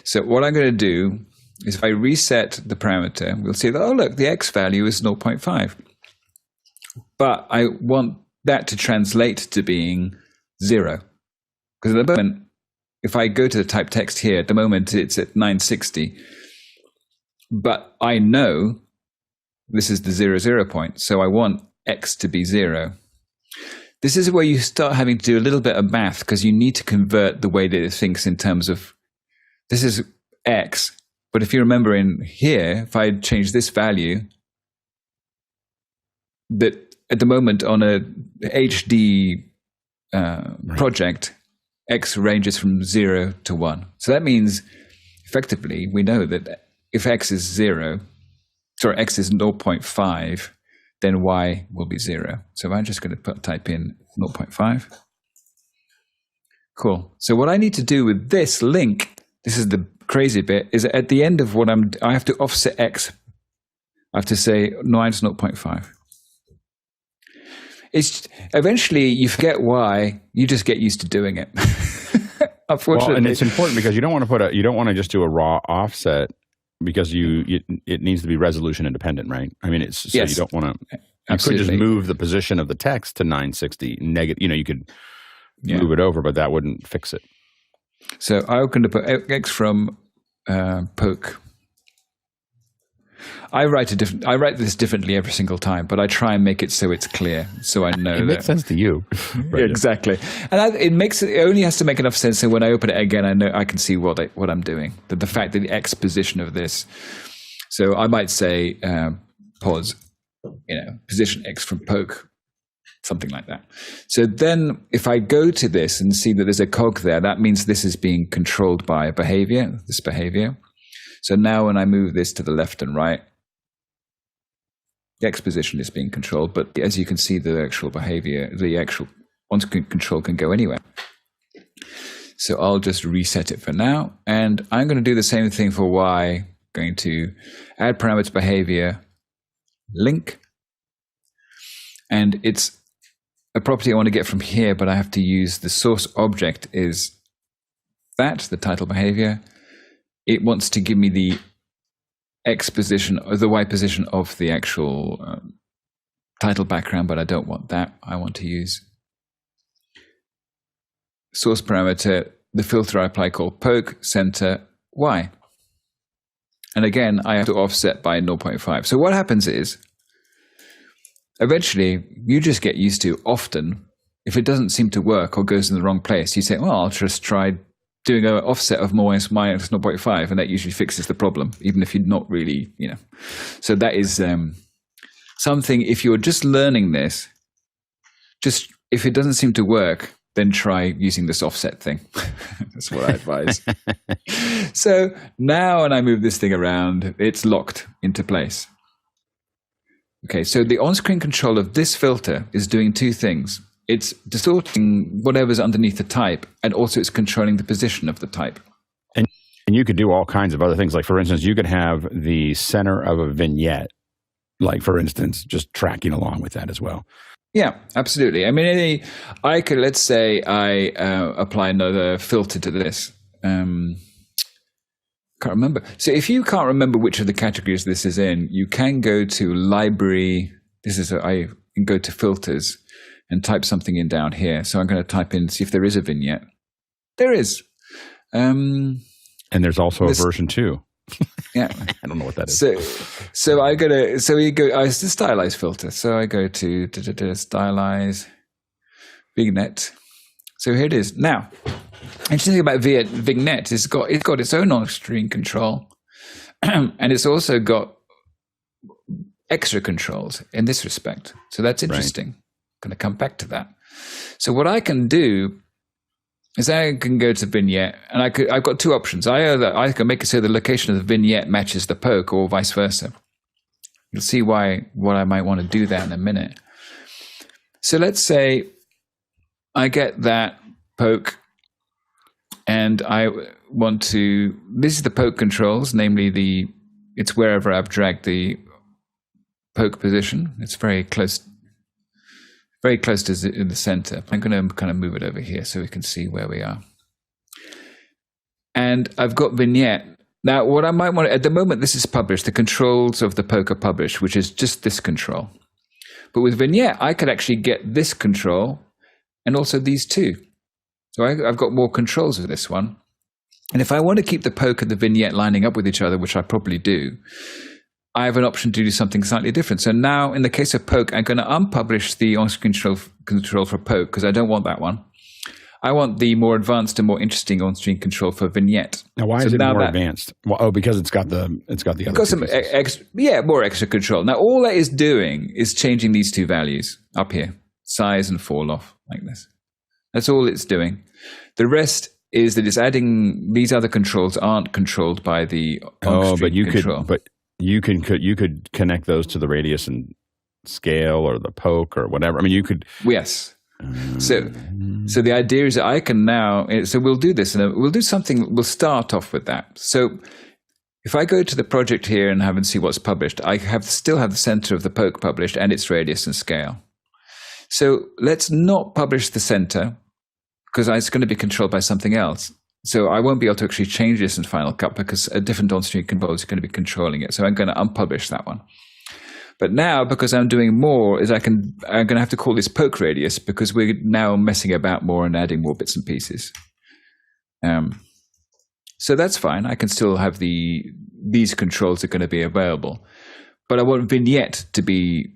So what I'm going to do is if I reset the parameter, we'll see that, oh, look, the X value is 0.5. But I want that to translate to being 0. Because at the moment, if I go to the type text here, at the moment it's at 960. But I know this is the 0 point, so I want X to be 0. This is where you start having to do a little bit of math because you need to convert the way that it thinks in terms of this is X. But if you remember in here, if I change this value, that at the moment on a HD project, X ranges from 0 to 1. So that means effectively we know that if X is 0, sorry, X is 0.5, then Y will be 0. So I'm just going to type in 0.5. Cool. So what I need to do with this link, this is the crazy bit, is at the end of what I have to offset X. I have to say minus 0.5. It's eventually you forget why, you just get used to doing it. Unfortunately. Well, and it's important because you don't want to just do a raw offset because it needs to be resolution independent, right? I mean, it's so yes, you don't want to. You could just move the position of the text to 960 negative. You could move it over, but that wouldn't fix it. So I'm going to put X from poke. I write this differently every single time, but I try and make it so it's clear, so I know it makes sense to you. Right. Exactly, and it only has to make enough sense. So when I open it again, I know I can see what I'm doing. The fact that the X position of this. So I might say pause, position X from poke, something like that. So then, if I go to this and see that there's a cog there, that means this is being controlled by this behavior. So now when I move this to the left and right, the X position is being controlled, but as you can see, the actual behavior, control can go anywhere. So I'll just reset it for now. And I'm going to do the same thing for Y. Going to add parameter behavior, link. And it's a property I want to get from here, but I have to use the source object is the title behavior. It wants to give me the X position or the Y position of the actual title background, but I don't want that. I want to use source parameter, the filter I apply called poke, center, Y. And again, I have to offset by 0.5. So what happens is, eventually, you just get used to often, if it doesn't seem to work or goes in the wrong place, you say, well, I'll just try doing an offset of minus 0.5, and that usually fixes the problem, even if you're not really, So that is something, if you're just learning this, just if it doesn't seem to work, then try using this offset thing. That's what I advise. So now when I move this thing around, it's locked into place. Okay, so the on-screen control of this filter is doing two things. It's distorting whatever's underneath the type, and also it's controlling the position of the type. And you could do all kinds of other things. Like, for instance, you could have the center of a vignette, like, for instance, just tracking along with that as well. Yeah, absolutely. I mean, I could, let's say I apply another filter to this. Can't remember. So if you can't remember which of the categories this is in, you can go to library. I can go to filters and type something in down here. So I'm going to type in, see if there is a vignette. There is. And there's also a version 2. Yeah, I don't know what that is. So it's the stylize filter. So I go to stylize vignette. So here it is. Now, interesting thing about vignette is it's got its own on-screen control, and it's also got extra controls in this respect. So that's interesting. Right. I'm going to come back to that. So what I can do is I can go to vignette, and I've got two options. I can make it so the location of the vignette matches the poke, or vice versa. You'll see what I might want to do that in a minute. So let's say I get that poke, and I want to. This is the poke controls, namely it's wherever I've dragged the poke position. It's very close to the center. I'm going to kind of move it over here so we can see where we are. And I've got vignette. Now, what I might want, at the moment this is published, the controls of the poke are published, which is just this control. But with vignette, I could actually get this control and also these two. So I've got more controls of this one. And if I want to keep the poke and the vignette lining up with each other, which I probably do, I have an option to do something slightly different. So now, in the case of poke, I'm going to unpublish the on-screen control for poke because I don't want that one. I want the more advanced and more interesting on-screen control for vignette. Now, why is it more advanced? Well, because it's got the other. Got some more extra control. Now, all that is doing is changing these two values up here, size and fall off like this. That's all it's doing. The rest is that it's adding these other controls aren't controlled by the on-screen control. You could connect those to the radius and scale or the poke or whatever. I mean, you could. Yes. So the idea is that I can now. So we'll do this, and we'll do something. We'll start off with that. So if I go to the project here and have and see what's published, I still have the center of the poke published and its radius and scale. So let's not publish the center because it's going to be controlled by something else. So I won't be able to actually change this in Final Cut because a different on-screen control is going to be controlling it. So I'm going to unpublish that one. But now, because I'm doing more, I'm going to have to call this poke radius because we're now messing about more and adding more bits and pieces. So that's fine. I can still have these controls are going to be available. But I want vignette to be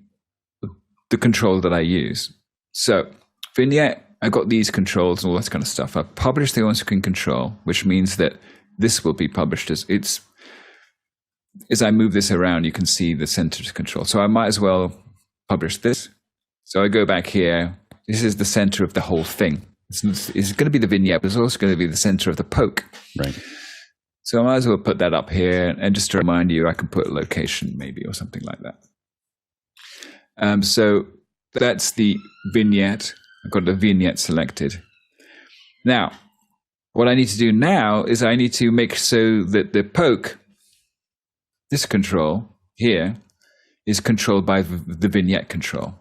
the control that I use. So vignette, I've got these controls and all that kind of stuff. I've published the on-screen control, which means that this will be published as I move this around, you can see the center of control. So I might as well publish this. So I go back here. This is the center of the whole thing. It's going to be the vignette, but it's also going to be the center of the poke. Right. So I might as well put that up here. And just to remind you, I can put a location maybe or something like that. So that's the vignette. I've got the vignette selected. Now, what I need to do now is I need to make so that the poke, this control here, is controlled by the vignette control.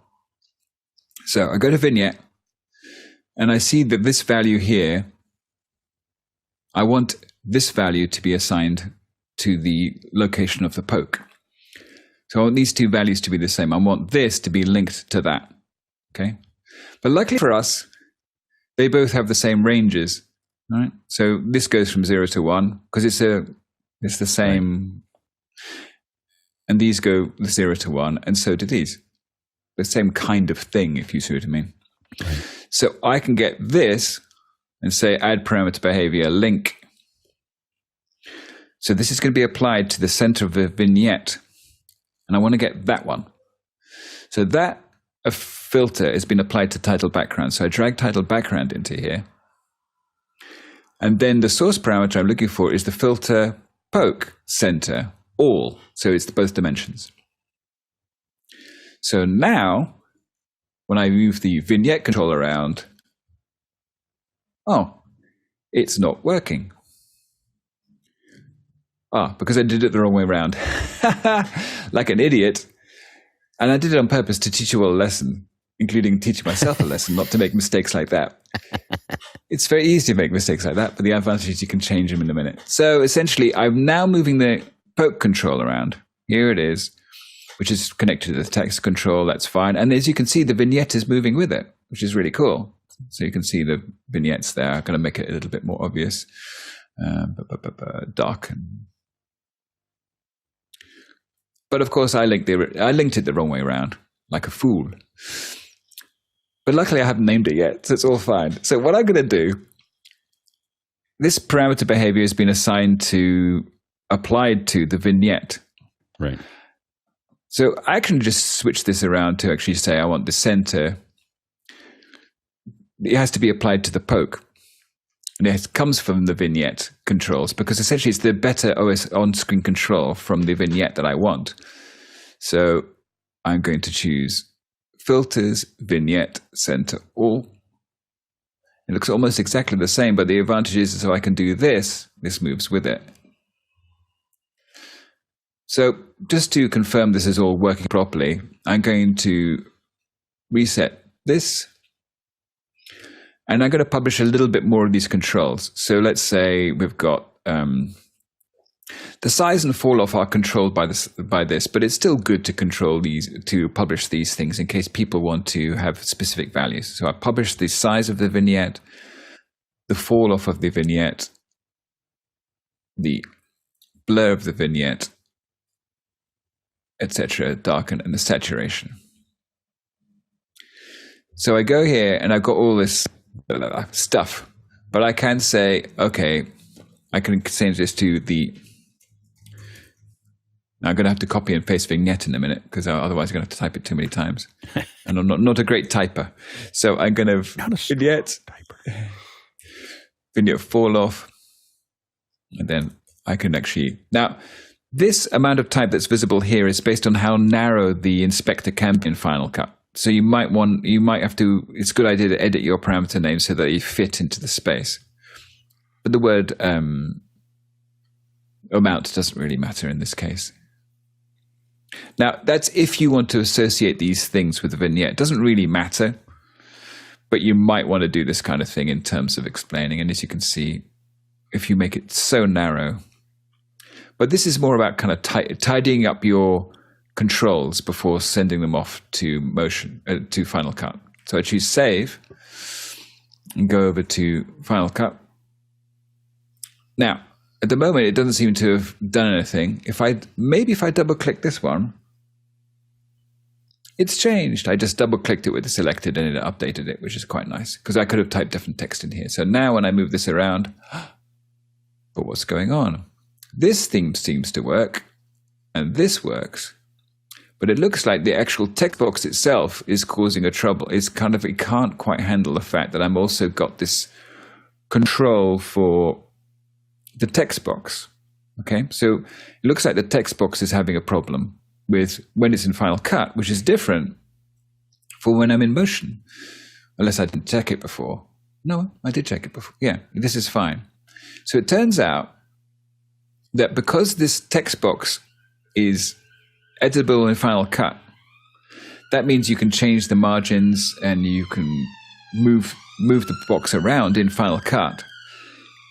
So I go to vignette, and I see that this value here, I want this value to be assigned to the location of the poke. So I want these two values to be the same. I want this to be linked to that. Okay. But luckily for us, they both have the same ranges, right? So this goes from 0 to 1 because it's the same, and these go 0 to 1, and so do these. The same kind of thing, if you see what I mean. Right. So I can get this and say add parameter behavior link. So this is going to be applied to the center of the vignette, and I want to get that one. So that a filter has been applied to title background. So I drag title background into here. And then the source parameter I'm looking for is the filter poke center all. So it's both dimensions. So now, when I move the vignette control around, oh, it's not working. Because I did it the wrong way around. Like an idiot. And I did it on purpose to teach you all a lesson, including teaching myself a lesson, not to make mistakes like that. It's very easy to make mistakes like that, but the advantage is you can change them in a minute. So essentially, I'm now moving the poke control around. Here it is, which is connected to the text control. That's fine. And as you can see, the vignette is moving with it, which is really cool. So you can see the vignettes there. I'm going to make it a little bit more obvious. Darken. But of course, I linked it the wrong way around, like a fool. But luckily, I haven't named it yet, so it's all fine. So what I'm going to do, this parameter behavior has been applied to the vignette. Right. So I can just switch this around to actually say I want the center. It has to be applied to the poke. And it comes from the vignette controls because essentially it's the better OS on-screen control from the vignette that I want. So I'm going to choose filters, vignette, center, all. It looks almost exactly the same, but the advantage is so I can do this moves with it. So just to confirm this is all working properly, I'm going to reset this. And I'm going to publish a little bit more of these controls. So let's say we've got the size and fall off are controlled by this, but it's still good to control these, to publish these things in case people want to have specific values. So I publish the size of the vignette, the fall off of the vignette, the blur of the vignette, etc., darken, and the saturation. So I go here and I've got all this stuff, but I can say, okay, I can change this to the. Now I'm going to have to copy and paste vignette in a minute because otherwise I'm going to have to type it too many times, and I'm not a great typer. So I'm going to vignette, vignette fall off, and then I can actually now. This amount of type that's visible here is based on how narrow the inspector can be in Final Cut. So you might have to, it's a good idea to edit your parameter name so that they fit into the space. But the word amount doesn't really matter in this case. Now, that's if you want to associate these things with the vignette. It doesn't really matter, but you might want to do this kind of thing in terms of explaining. And as you can see, if you make it so narrow, but this is more about kind of tidying up your controls before sending them off to to Final Cut. So I choose Save and go over to Final Cut. Now, at the moment, it doesn't seem to have done anything. If I double click this one, it's changed. I just double clicked it with the selected and it updated it, which is quite nice because I could have typed different text in here. So now when I move this around, but what's going on? This theme seems to work and this works. But it looks like the actual text box itself is causing a trouble. It can't quite handle the fact that I'm also got this control for the text box. Okay, so it looks like the text box is having a problem with when it's in Final Cut, which is different for when I'm in motion. Unless I didn't check it before. No, I did check it before. Yeah, this is fine. So it turns out that because this text box is editable in Final Cut, that means you can change the margins and you can move the box around in Final Cut.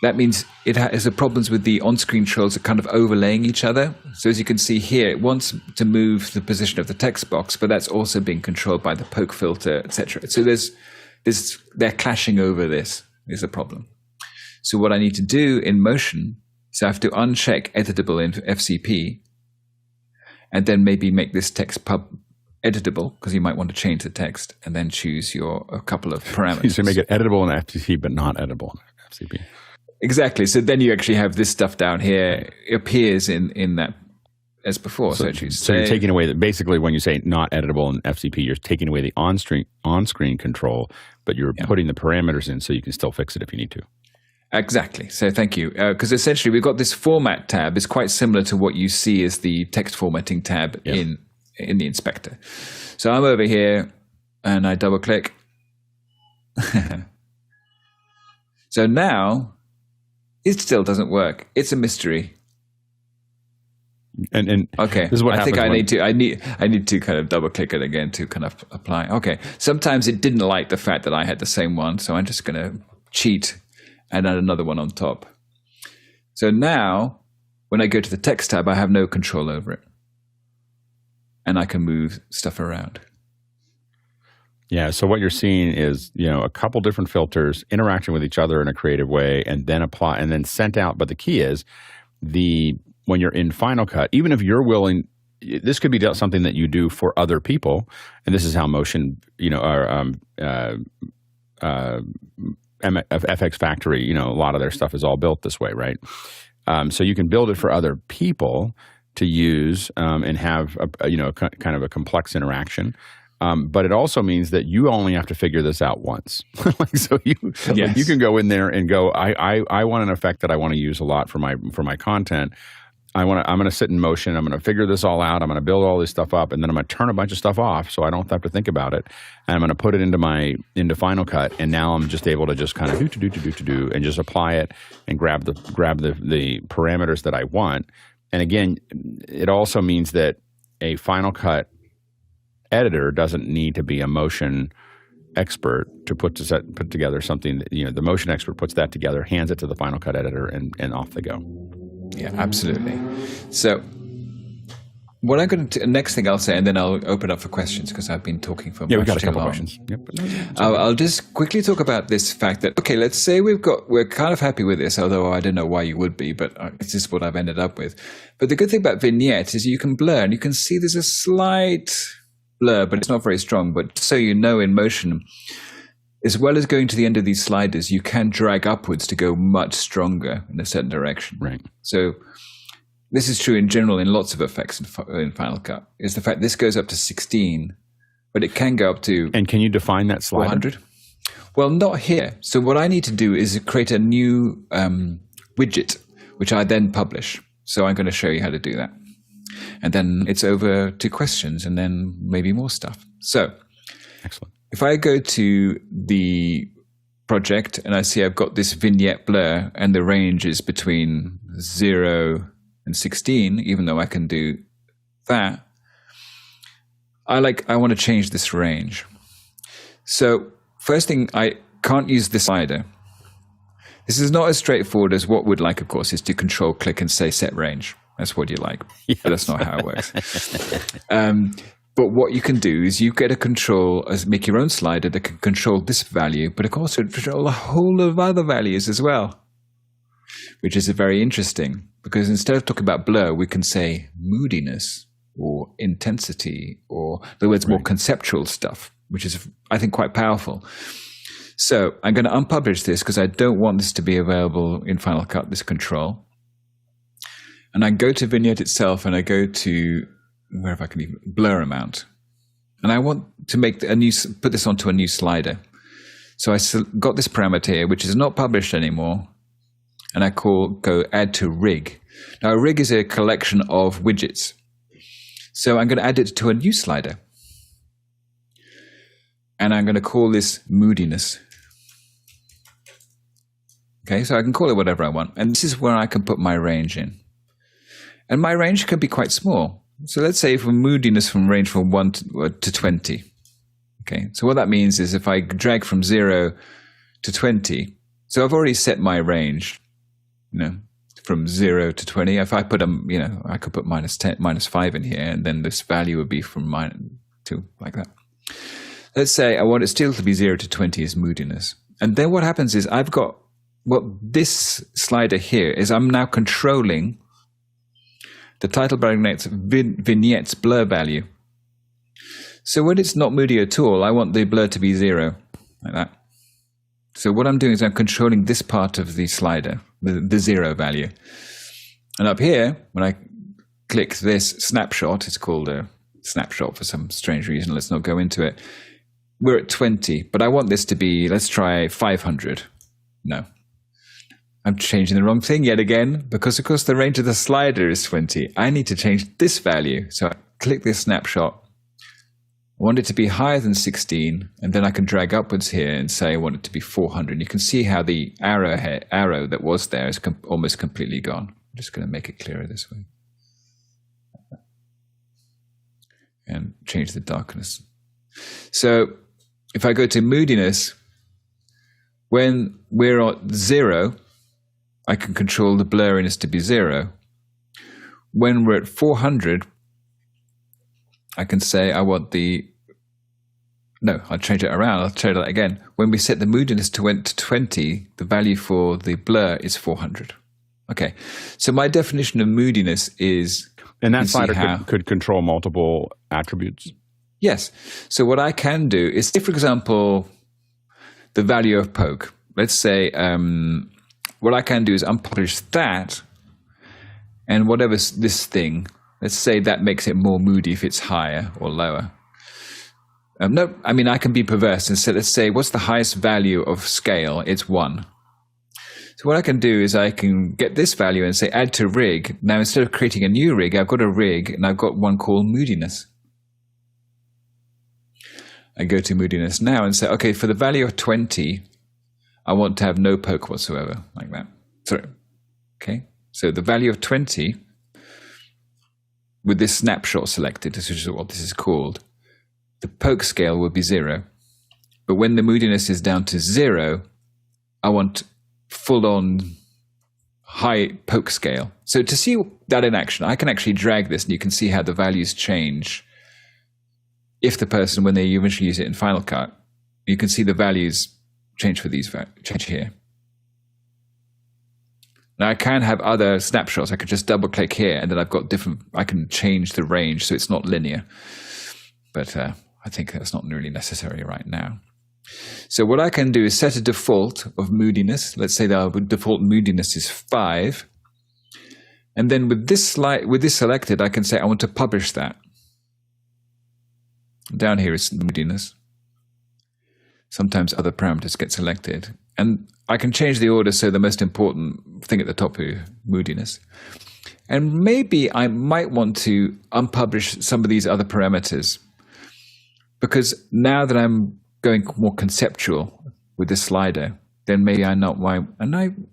That means it has problems with the on-screen controls that kind of overlaying each other. So as you can see here, it wants to move the position of the text box, but that's also being controlled by the poke filter, etc. So there's they're clashing over this is the problem. So what I need to do in motion is I have to uncheck editable in FCP and then maybe make this text pub editable, because you might want to change the text, and then choose a couple of parameters. So make it editable in FCP, but not editable in FCP. Exactly. So then you actually have this stuff down here. It appears in that as before. So you're taking away basically when you say not editable in FCP, you're taking away the on-screen control, but you're putting the parameters in so you can still fix it if you need to. Exactly. So thank you. Because essentially we've got this format tab. It's quite similar to what you see as the text formatting tab in the inspector. So I'm over here and I double click. So now it still doesn't work. It's a mystery. And okay, this is what I think I need to kind of double click it again to kind of apply. Okay, sometimes it didn't like the fact that I had the same one, so I'm just going to cheat and add another one on top. So now, when I go to the text tab, I have no control over it, and I can move stuff around. Yeah. So what you're seeing is, a couple different filters interacting with each other in a creative way, and then apply and then sent out. But the key is when you're in Final Cut, even if you're willing, this could be something that you do for other people, and this is how Motion, FX Factory, a lot of their stuff is all built this way, right? So you can build it for other people to use and have kind of a complex interaction. But it also means that you only have to figure this out once. You can go in there and go, I want an effect that I want to use a lot for my content. I'm going to sit in Motion. I'm going to figure this all out. I'm going to build all this stuff up, and then I'm going to turn a bunch of stuff off so I don't have to think about it. And I'm going to put it into Final Cut, and now I'm just able to just kind of do and just apply it and grab the parameters that I want. And again, it also means that a Final Cut editor doesn't need to be a Motion expert to put together something that, the Motion expert puts that together, hands it to the Final Cut editor, and off they go. Yeah, absolutely. So what I'm going to next thing I'll say, and then I'll open up for questions because I've been talking for we've got a too couple long. questions. Yep. I'll just quickly talk about this fact that, okay, let's say we're kind of happy with this, although I don't know why you would be, but it's just what I've ended up with. But the good thing about Vignette is you can blur, and you can see there's a slight blur, but it's not very strong. But so in Motion, as well as going to the end of these sliders, you can drag upwards to go much stronger in a certain direction. Right. So this is true in general in lots of effects in Final Cut, is the fact this goes up to 16, but it can go up to... And can you define that slider? 400? Well, not here. So what I need to do is create a new widget, which I then publish. So I'm going to show you how to do that. And then it's over to questions and then maybe more stuff. So excellent. If I go to the project and I see I've got this vignette blur and the range is between 0 and 16, even though I can do that, I want to change this range. So first thing, I can't use the slider. This is not as straightforward as what we'd like, of course, is to control click and say set range. That's what you like. Yes. But that's not how it works. But what you can do is you get a control, make your own slider that can control this value, but it can also control a whole lot of other values as well, which is very interesting because instead of talking about blur, we can say moodiness or intensity or, in other words, more conceptual stuff, which is, I think, quite powerful. So I'm going to unpublish this because I don't want this to be available in Final Cut, this control. And I go to Vignette itself and I go to wherever I can even blur amount. And I want to make put this onto a new slider. So I got this parameter here, which is not published anymore. And I go add to rig. Now a rig is a collection of widgets. So I'm going to add it to a new slider. And I'm going to call this moodiness. Okay, so I can call it whatever I want. And this is where I can put my range in. And my range can be quite small. So let's say for moodiness range from 1 to 20. Okay, so what that means is if I drag from 0 to 20, so I've already set my range, from 0 to 20. If I put I could put -10, -5 in here, and then this value would be from -2, like that. let's say I want it still to be 0 to 20 is moodiness. And then what happens is I've got this slider here is I'm now controlling the title vignette's blur value. So when it's not moody at all, I want the blur to be 0, like that. So what I'm doing is I'm controlling this part of the slider, the 0 value. And up here, when I click this snapshot, it's called a snapshot for some strange reason, let's not go into it. We're at 20, but I want this to be, let's try 500. No. I'm changing the wrong thing yet again, because of course the range of the slider is 20. I need to change this value. So I click this snapshot. I want it to be higher than 16, and then I can drag upwards here and say I want it to be 400. You can see how the arrow that was there is almost completely gone. I'm just going to make it clearer this way. And change the darkness. So if I go to moodiness, when we're at 0, I can control the blurriness to be 0. When we're at 400, I can say I want I'll change it around. I'll change that again. When we set the moodiness to 20, the value for the blur is 400. Okay, so my definition of moodiness is... And that slider could control multiple attributes? Yes. So what I can do is, say, for example, the value of poke. Let's say what I can do is unpublish that, and whatever this thing, let's say that makes it more moody if it's higher or lower. No, I mean, I can be perverse and say, let's say, what's the highest value of scale? It's 1. So what I can do is I can get this value and say add to rig. Now, instead of creating a new rig, I've got a rig and I've got one called moodiness. I go to moodiness now and say, okay, for the value of 20, I want to have no poke whatsoever, like that. Sorry. Okay. So the value of 20, with this snapshot selected, this is what this is called, the poke scale will be 0. But when the moodiness is down to 0, I want full-on high poke scale. So to see that in action, I can actually drag this and you can see how the values change. If the person, when they eventually use it in Final Cut, you can see the values change for these, change here. Now I can have other snapshots. I could just double click here and then I've got I can change the range so it's not linear. But I think that's not really necessary right now. So what I can do is set a default of moodiness. Let's say the default moodiness is 5. And then with this selected, I can say I want to publish that. Down here is moodiness. Sometimes other parameters get selected. And I can change the order so the most important thing at the top is moodiness. And maybe I might want to unpublish some of these other parameters. Because now that I'm going more conceptual with this slider, then maybe I not why. And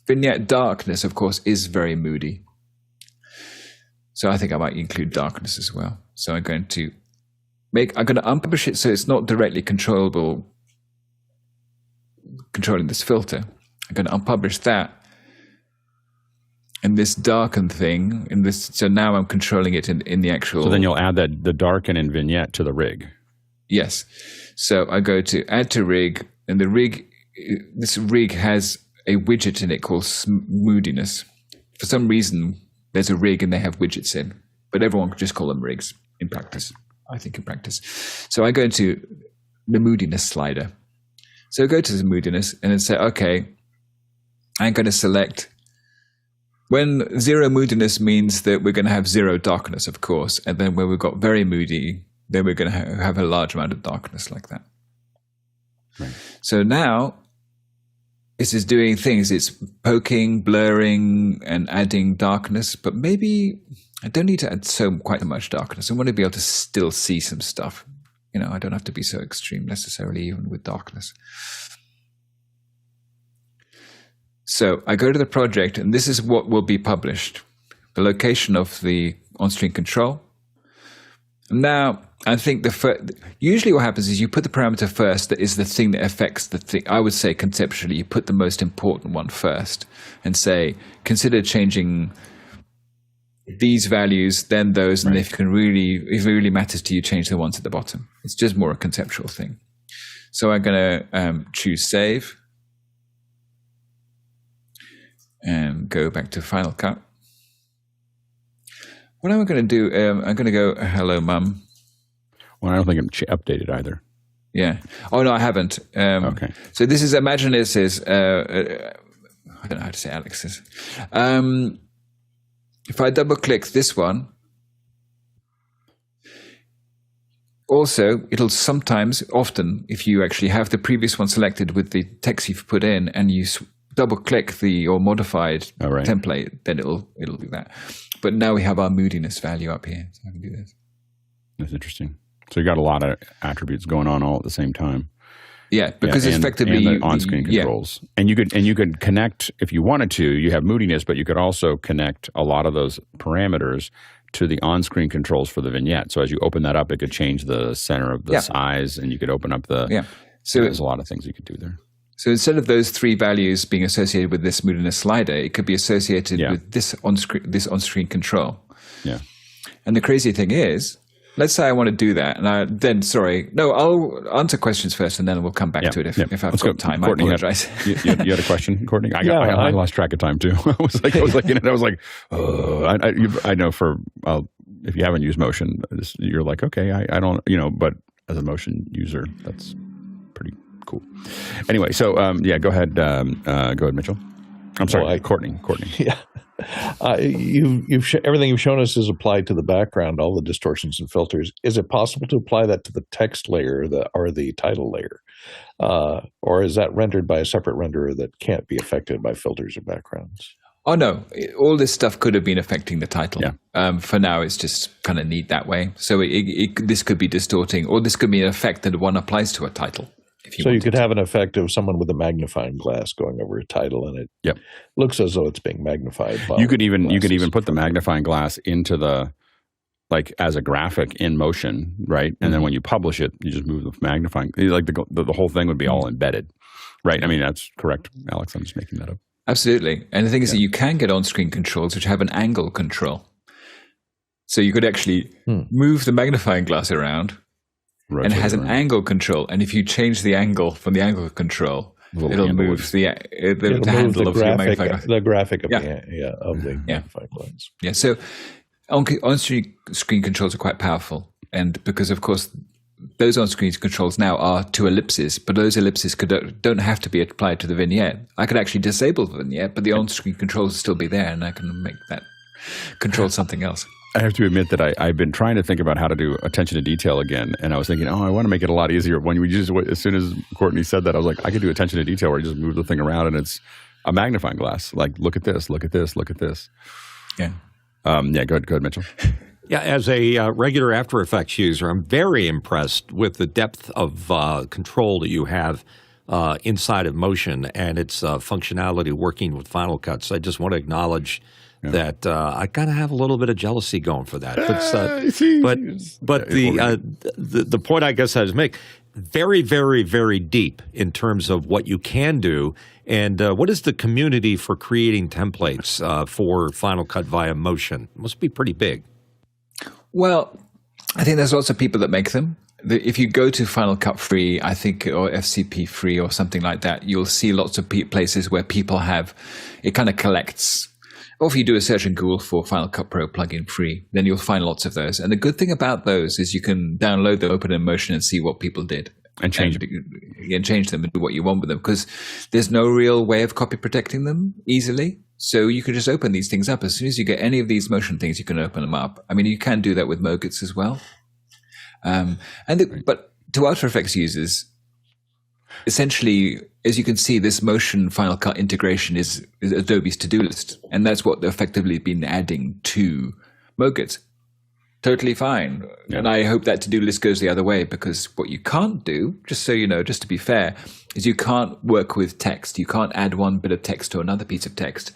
vignette darkness, of course, is very moody. So I think I might include darkness as well. So I'm going to unpublish it so it's not directly controllable, controlling this filter. I'm going to unpublish that. And this darken thing, so now I'm controlling it in the actual. So then you'll add the darken and vignette to the rig. Yes. So I go to add to rig, and this rig has a widget in it called moodiness. For some reason, there's a rig and they have widgets in, but everyone can just call them rigs in practice. I think in practice. So I go into the moodiness slider. So I go to the moodiness and then say, okay, I'm going to select. When 0 moodiness means that we're going to have 0 darkness, of course, and then when we've got very moody, then we're going to have a large amount of darkness like that. Right. So now this is doing things. It's poking, blurring, and adding darkness, but maybe I don't need to add quite so much darkness. I want to be able to still see some stuff. I don't have to be so extreme necessarily, even with darkness. So I go to the project, and this is what will be published. The location of the on-screen control. Now, I think usually what happens is you put the parameter first that is the thing that affects the thing. I would say conceptually, you put the most important one first and say, consider changing these values, then those, and if it really matters to you, change the ones at the bottom. It's just more a conceptual thing. So I'm going to choose Save and go back to Final Cut. What am I going to do? I'm going to go, hello, Mum. Well, I don't think I'm updated either. Yeah. Oh, no, I haven't. Okay. So this is, imagine this is, I don't know how to say Alex's. If I double click this one, also, it'll sometimes, often, if you actually have the previous one selected with the text you've put in and you double click or modified template, then it'll do that. But now we have our moodiness value up here, so I can do this. That's interesting. So you got a lot of attributes going on all at the same time. Yeah, because it's effectively and the on-screen controls. Yeah. And you could connect if you wanted to. You have moodiness, but you could also connect a lot of those parameters to the on-screen controls for the vignette. So as you open that up, it could change the center of the size, and you could open up the. Yeah. So there's a lot of things you could do there. So instead of those three values being associated with this moodiness slider, it could be associated with this on-screen control. Yeah. And the crazy thing is, let's say I want to do that, and I'll answer questions first, and then we'll come back to it if I've got time. Courtney, I apologize. You had a question, Courtney? I lost track of time too. I was like, I know if you haven't used Motion, you're like, okay, I don't, but as a Motion user, that's pretty cool. Anyway, so go ahead, Mitchell. I'm sorry, Courtney. Yeah. Everything you've shown us is applied to the background, all the distortions and filters. Is it possible to apply that to the text layer or the title layer? Or is that rendered by a separate renderer that can't be affected by filters or backgrounds? Oh, no. All this stuff could have been affecting the title. Yeah. For now, it's just kind of neat that way. So this could be distorting, or this could be an effect that one applies to a title. So you could have an effect of someone with a magnifying glass going over a title, and it looks as though it's being magnified. You could even put the magnifying glass into the as a graphic in Motion, right? And then when you publish it, you just move the magnifying. The whole thing would be all embedded, right? I mean, that's correct, Alex. I'm just making that up. Absolutely. And the thing is that you can get on-screen controls which have an angle control. So you could actually move the magnifying glass around. And it has an angle control, and if you change the angle from the angle control, it'll move the handle of your magnifying glass. The graphic of the magnifying glass. Yeah, so on-screen controls are quite powerful, and because of course those on-screen controls now are to ellipses, but those ellipses don't have to be applied to the vignette. I could actually disable the vignette, but the on-screen controls will still be there, and I can make that control something else. I have to admit that I've been trying to think about how to do attention to detail again, and I was thinking, I want to make it a lot easier. As soon as Courtney said that, I was like, I could do attention to detail where I just move the thing around, and it's a magnifying glass. Like, look at this, look at this, look at this. Yeah. Go ahead, Mitchell. Yeah, as a regular After Effects user, I'm very impressed with the depth of control that you have inside of Motion and its functionality working with Final Cut. So I just want to acknowledge that I kind of have a little bit of jealousy going for that. But the point I guess I was making, very, very, very deep in terms of what you can do. And what is the community for creating templates for Final Cut via Motion? It must be pretty big. Well, I think there's lots of people that make them. If you go to Final Cut Free, I think, or FCP Free or something like that, you'll see lots of places where people have, it kind of collects. Or if you do a search in Google for Final Cut Pro plugin free, then you'll find lots of those. And the good thing about those is you can download them, open in Motion, and see what people did. And change them and do what you want with them, because there's no real way of copy protecting them easily. So you can just open these things up. As soon as you get any of these Motion things, you can open them up. I mean, you can do that with Mogits as well. But to After Effects users, essentially, as you can see, this Motion Final Cut integration is Adobe's to-do list. And that's what they've effectively been adding to Mogits. Totally fine. Yeah. And I hope that to-do list goes the other way, because what you can't do, just so you know, just to be fair, is you can't work with text. You can't add one bit of text to another piece of text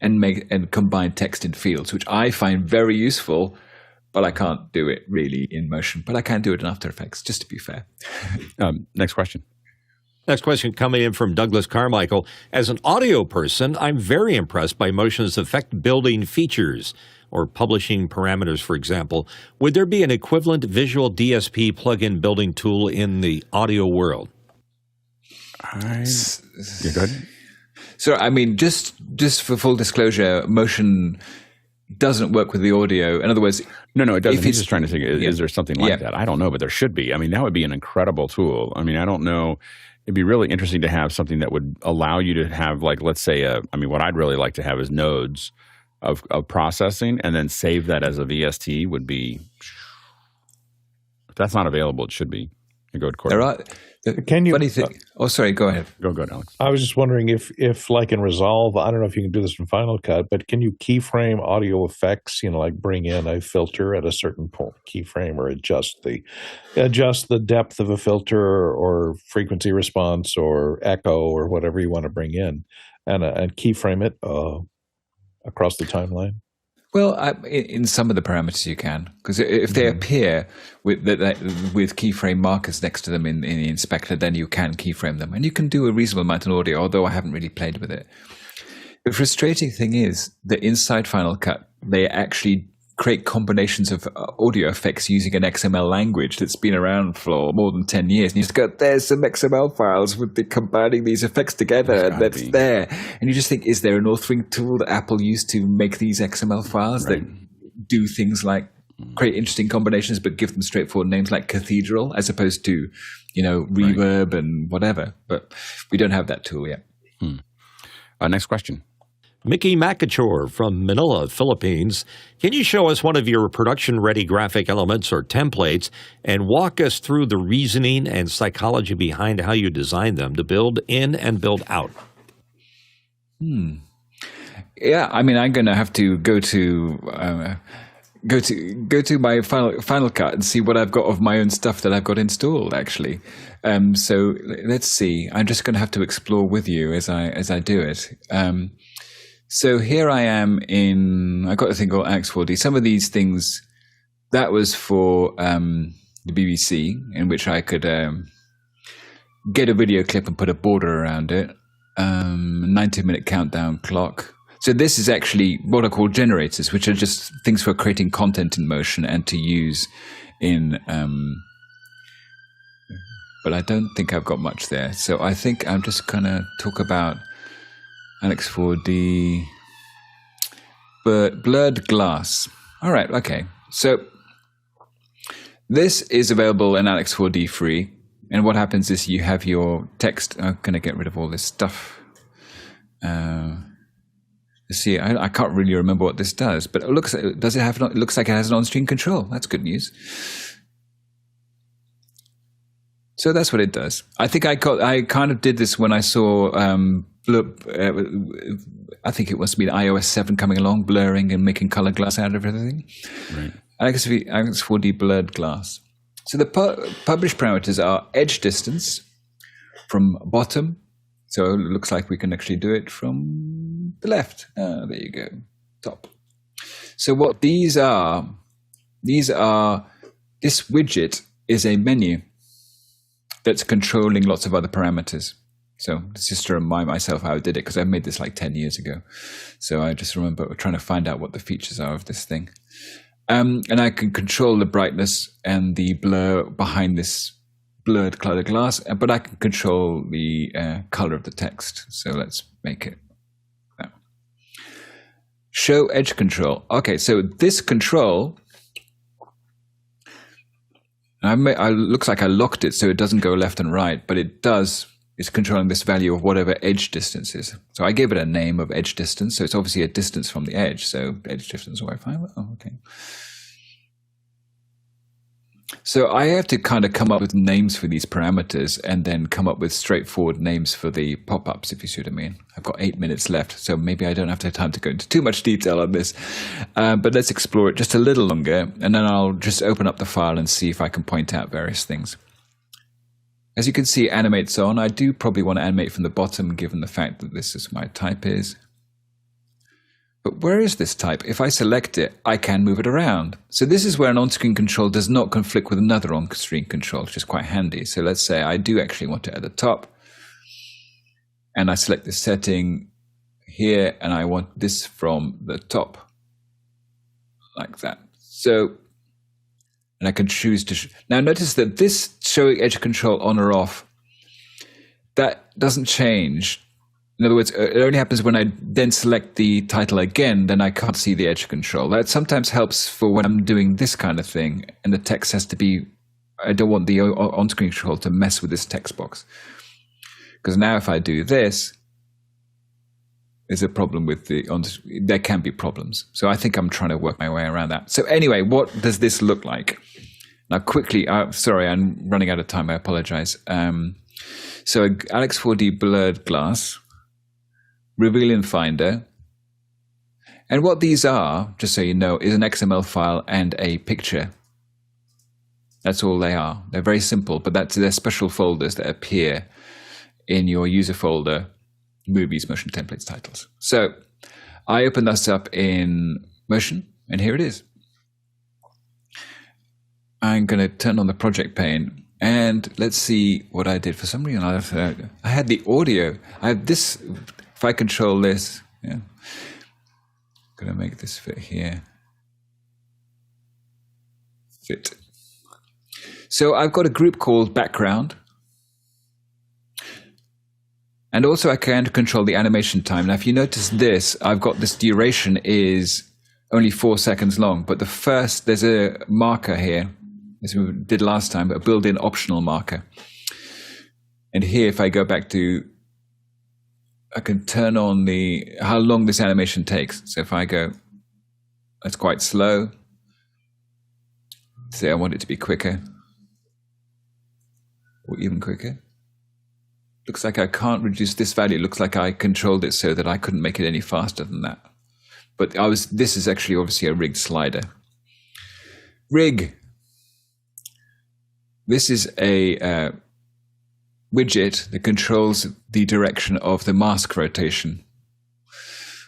and combine text in fields, which I find very useful, but I can't do it really in Motion. But I can do it in After Effects, just to be fair. Next question. Next question coming in from Douglas Carmichael. As an audio person, I'm very impressed by Motion's effect building features. or publishing parameters, for example, would there be an equivalent visual DSP plugin building tool in the audio world? You're good? So, I mean, just for full disclosure, motion doesn't work with the audio. In other words, no, it doesn't. He's just trying to think, is there something like Yeah. that? I don't know, but there should be. I mean, that would be an incredible tool. I mean, I don't know. It'd be really interesting to have something that would allow you to have, like, let's say, what I'd really like to have is nodes of processing, and then save that as a VST would be. If that's not available, it should be. You go to Courtney. there are. Can you? Funny thing. Oh, sorry. Go ahead. Go ahead, Alex. I was just wondering if like in Resolve, I don't know if you can do this in Final Cut, but can you keyframe audio effects? Like bring in a filter at a certain point, keyframe, or adjust the depth of a filter or frequency response or echo or whatever you want to bring in, and keyframe it across the timeline. Well, in some of the parameters you can, because if they appear with keyframe markers next to them in the inspector, then you can keyframe them, and you can do a reasonable amount in audio. Although I haven't really played with it. The frustrating thing is that inside Final Cut, they actually create combinations of audio effects using an XML language that's been around for more than 10 years. And you just go, there's some XML files with combining these effects together. That's there. And you just think, is there an authoring tool that Apple used to make these XML files that do things like create interesting combinations but give them straightforward names like Cathedral as opposed to, Reverb and whatever? But we don't have that tool yet. Next question. Mickey Macachor from Manila, Philippines. Can you show us one of your production-ready graphic elements or templates and walk us through the reasoning and psychology behind how you design them to build in and build out? Yeah, I mean, I'm going to have to go to my Final Cut and see what I've got of my own stuff that I've got installed, actually. So let's see. I'm just going to have to explore with you as I do it. So here I am I got a thing called Alex4D. Some of these things, that was for the BBC, in which I could get a video clip and put a border around it. 90-minute countdown clock. So this is actually what are called generators, which are just things for creating content in motion and to use in... but I don't think I've got much there. So I think I'm just going to talk about Alex4D, but blurred glass. All right, okay. So this is available in Alex4D free. And what happens is you have your text. I'm going to get rid of all this stuff. Let's see, I can't really remember what this does, but it looks like it has an on-screen control. That's good news. So that's what it does. I think I kind of did this when I saw I think it must be iOS 7 coming along, blurring and making color glass out of everything. Right. Alex4D blurred glass. So the published parameters are edge distance from bottom. So it looks like we can actually do it from the left. There you go, top. So what these are, this widget is a menu that's controlling lots of other parameters. So just to remind myself how I did it, because I made this like 10 years ago. So I just remember trying to find out what the features are of this thing. And I can control the brightness and the blur behind this blurred color glass, but I can control the color of the text. So let's make it that. Show edge control. Okay, so this control, looks like I locked it so it doesn't go left and right, but it does. It's controlling this value of whatever edge distance is. So I gave it a name of edge distance. So it's obviously a distance from the edge. So edge distance Wi-Fi. Oh, okay. So I have to kind of come up with names for these parameters and then come up with straightforward names for the pop-ups, if you see what I mean. I've got 8 minutes left, so maybe I don't have time to go into too much detail on this. But let's explore it just a little longer, and then I'll just open up the file and see if I can point out various things. As you can see, animate's on. I do probably want to animate from the bottom, given the fact that this is my type is. But where is this type? If I select it, I can move it around. So this is where an on-screen control does not conflict with another on-screen control, which is quite handy. So let's say I do actually want it at the top. And I select this setting here, and I want this from the top. like that. So, and I can choose to. Now notice that this showing edge control on or off, that doesn't change. In other words, it only happens when I then select the title again, then I can't see the edge control. That sometimes helps for when I'm doing this kind of thing, and the text has to be, I don't want the on-screen control to mess with this text box. Because now if I do this, there's a problem with there can be problems. So I think I'm trying to work my way around that. So anyway, what does this look like? Now quickly, sorry, I'm running out of time, I apologize. So Alex 4D blurred glass, reveal in Finder. And what these are, just so you know, is an XML file and a picture. That's all they are. They're very simple, but they're special folders that appear in your user folder, movies, motion templates, titles. So I open this up in Motion, and here it is. I'm going to turn on the project pane, and let's see what I did. For some reason, I had the audio. I have this. If I control this, yeah, I'm going to make this fit here. Fit. So I've got a group called background. And also I can control the animation time. Now, if you notice this, I've got this duration is only 4 seconds long, but there's a marker here, as we did last time, a built-in optional marker. And here, if I go back to, I can turn on how long this animation takes. So if I go, that's quite slow. Say I want it to be quicker, or even quicker. Looks like I can't reduce this value. It looks like I controlled it so that I couldn't make it any faster than that. But this is actually obviously a rigged slider. Rig. This is a widget that controls the direction of the mask rotation.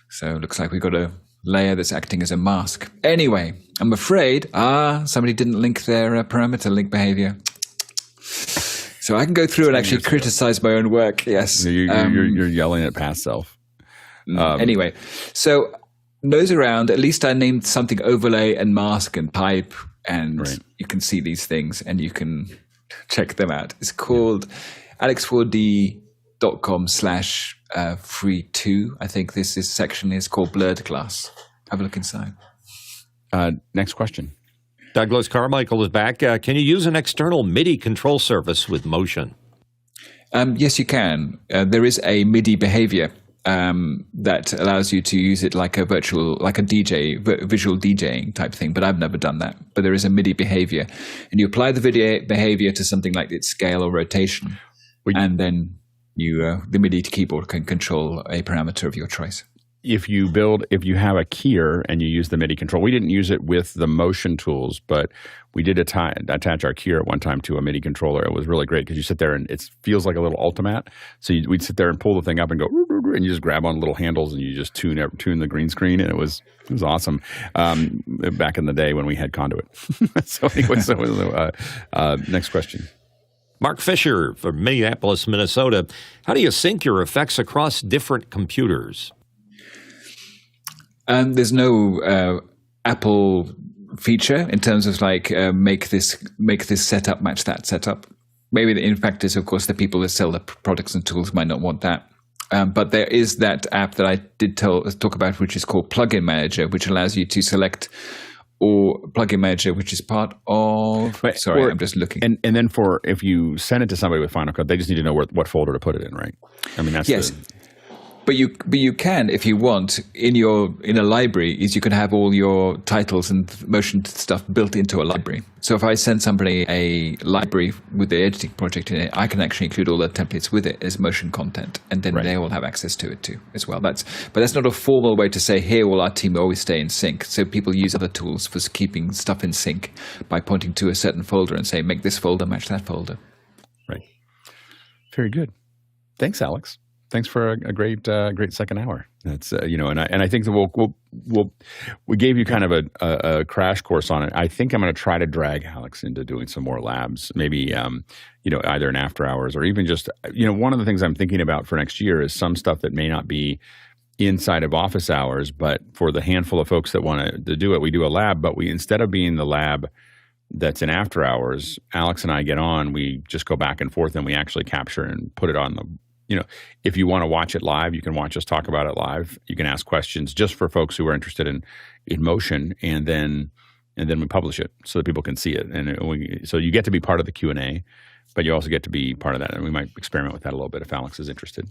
So it looks like we've got a layer that's acting as a mask. Anyway, I'm afraid, somebody didn't link their parameter link behavior. So I can go through and actually criticize my own work. Yes, you're yelling at past self. Anyway, so nose around. At least I named something overlay and mask and pipe, and you can see these things and you can check them out. It's called alex4d.com/free2. I think this section is called blurred glass. Have a look inside. Next question. Douglas Carmichael is back. Can you use an external MIDI control surface with motion? Yes, you can. There is a MIDI behavior that allows you to use it like a visual DJing type thing, but I've never done that. But there is a MIDI behavior, and you apply the behavior to something like its scale or rotation, and then the MIDI keyboard can control a parameter of your choice. If you have a keyer and you use the MIDI control, we didn't use it with the motion tools, but we did attach our keyer at one time to a MIDI controller. It was really great because you sit there and it feels like a little Ultimat. So we'd sit there and pull the thing up and go, and you just grab on little handles and you just tune the green screen, and it was awesome. Back in the day when we had Conduit. So anyway, next question. Mark Fisher from Minneapolis, Minnesota. How do you sync your effects across different computers? There's no Apple feature in terms of make this setup match that setup. Maybe in practice, of course, the people that sell the products and tools might not want that. But there is that app that I did talk about, which is called Plugin Manager, which allows you to select or Plugin Manager, which is part of. I'm just looking. And then if you send it to somebody with Final Cut, they just need to know what folder to put it in, right? I mean, that's yes. But you can, if you want, in a library, you can have all your titles and motion stuff built into a library. So if I send somebody a library with the editing project in it, I can actually include all the templates with it as motion content, and then they will have access to it too as well. But that's not a formal way to say, here will our team always stay in sync. So people use other tools for keeping stuff in sync by pointing to a certain folder and say, make this folder match that folder. Right. Very good. Thanks, Alex. Thanks for a great second hour. That's and I think that we gave you kind of a crash course on it. I think I'm going to try to drag Alex into doing some more labs, maybe either in after hours or even just one of the things I'm thinking about for next year is some stuff that may not be inside of office hours, but for the handful of folks that want to do it, we do a lab, but we, instead of being the lab that's in after hours, Alex and I get on, we just go back and forth and we actually capture and put it on the, you know, if you want to watch it live, you can watch us talk about it live. You can ask questions just for folks who are interested in motion, and then we publish it so that people can see it. And so you get to be part of the Q&A, but you also get to be part of that. And we might experiment with that a little bit if Alex is interested.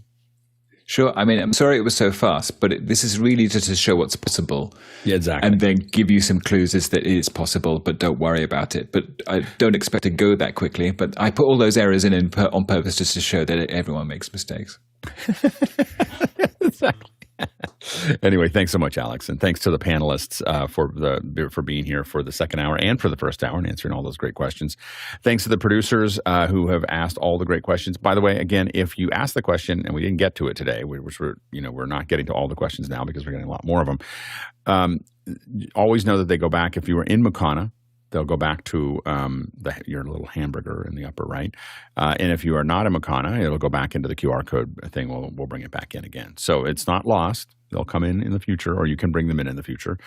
Sure. I mean, I'm sorry it was so fast, but this is really just to show what's possible. Yeah, exactly. And then give you some clues as that it is possible, but don't worry about it. But I don't expect to go that quickly. But I put all those errors in on purpose just to show that everyone makes mistakes. Exactly. Anyway, thanks so much, Alex, and thanks to the panelists for being here for the second hour and for the first hour and answering all those great questions. Thanks to the producers who have asked all the great questions. By the way, again, if you asked the question and we didn't get to it today, which we're not getting to all the questions now because we're getting a lot more of them. Always know that they go back. If you were in Makana, they'll go back to your little hamburger in the upper right. And if you are not in Makana, it'll go back into the QR code thing. We'll bring it back in again. So it's not lost. They'll come in the future, or you can bring them in the future.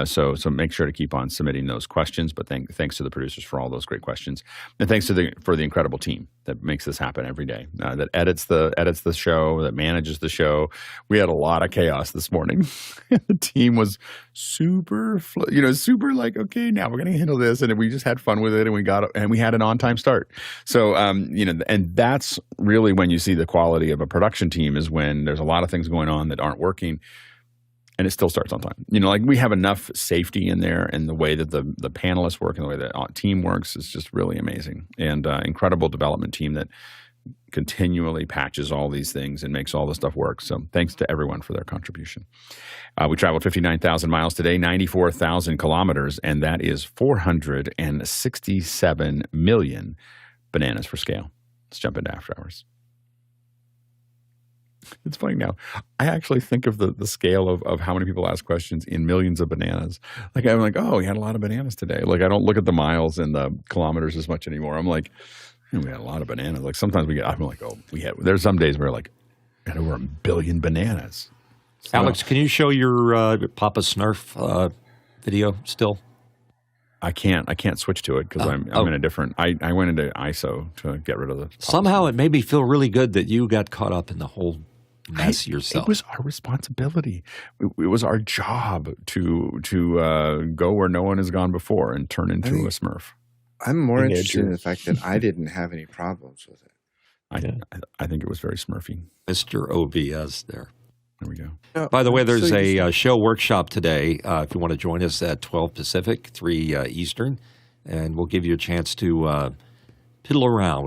So make sure to keep on submitting those questions. But thanks to the producers for all those great questions, and thanks for the incredible team that makes this happen every day. That edits the show, that manages the show. We had a lot of chaos this morning. The team was super like, okay, now we're going to handle this, and we just had fun with it, and we had an on-time start. So and that's really when you see the quality of a production team, is when there's a lot of things going on that aren't working, and it still starts on time. Like we have enough safety in there, and the way that the panelists work and the way that team works is just really amazing. And incredible development team that continually patches all these things and makes all this stuff work. So thanks to everyone for their contribution. We traveled 59,000 miles today, 94,000 kilometers, and that is 467 million bananas for scale. Let's jump into after hours. It's funny now. I actually think of the scale of how many people ask questions in millions of bananas. Like I'm like, oh, we had a lot of bananas today. Like I don't look at the miles and the kilometers as much anymore. I'm like, we had a lot of bananas. Like sometimes I'm like, oh, there's some days where like, we had over 1 billion bananas. So, Alex, can you show your Papa Snurf video still? I can't switch to it because I'm in a different. I went into ISO to get rid of the. Somehow it made me feel really good that you got caught up in the whole mess yourself. It was our responsibility. It was our job to go where no one has gone before and turn into a Smurf. I'm more interested in the fact that I didn't have any problems with it. I think it was very Smurfy. Mr. OBS there. There we go. By the way, there's a show workshop today. If you want to join us at 12 Pacific, 3 Eastern, and we'll give you a chance to piddle around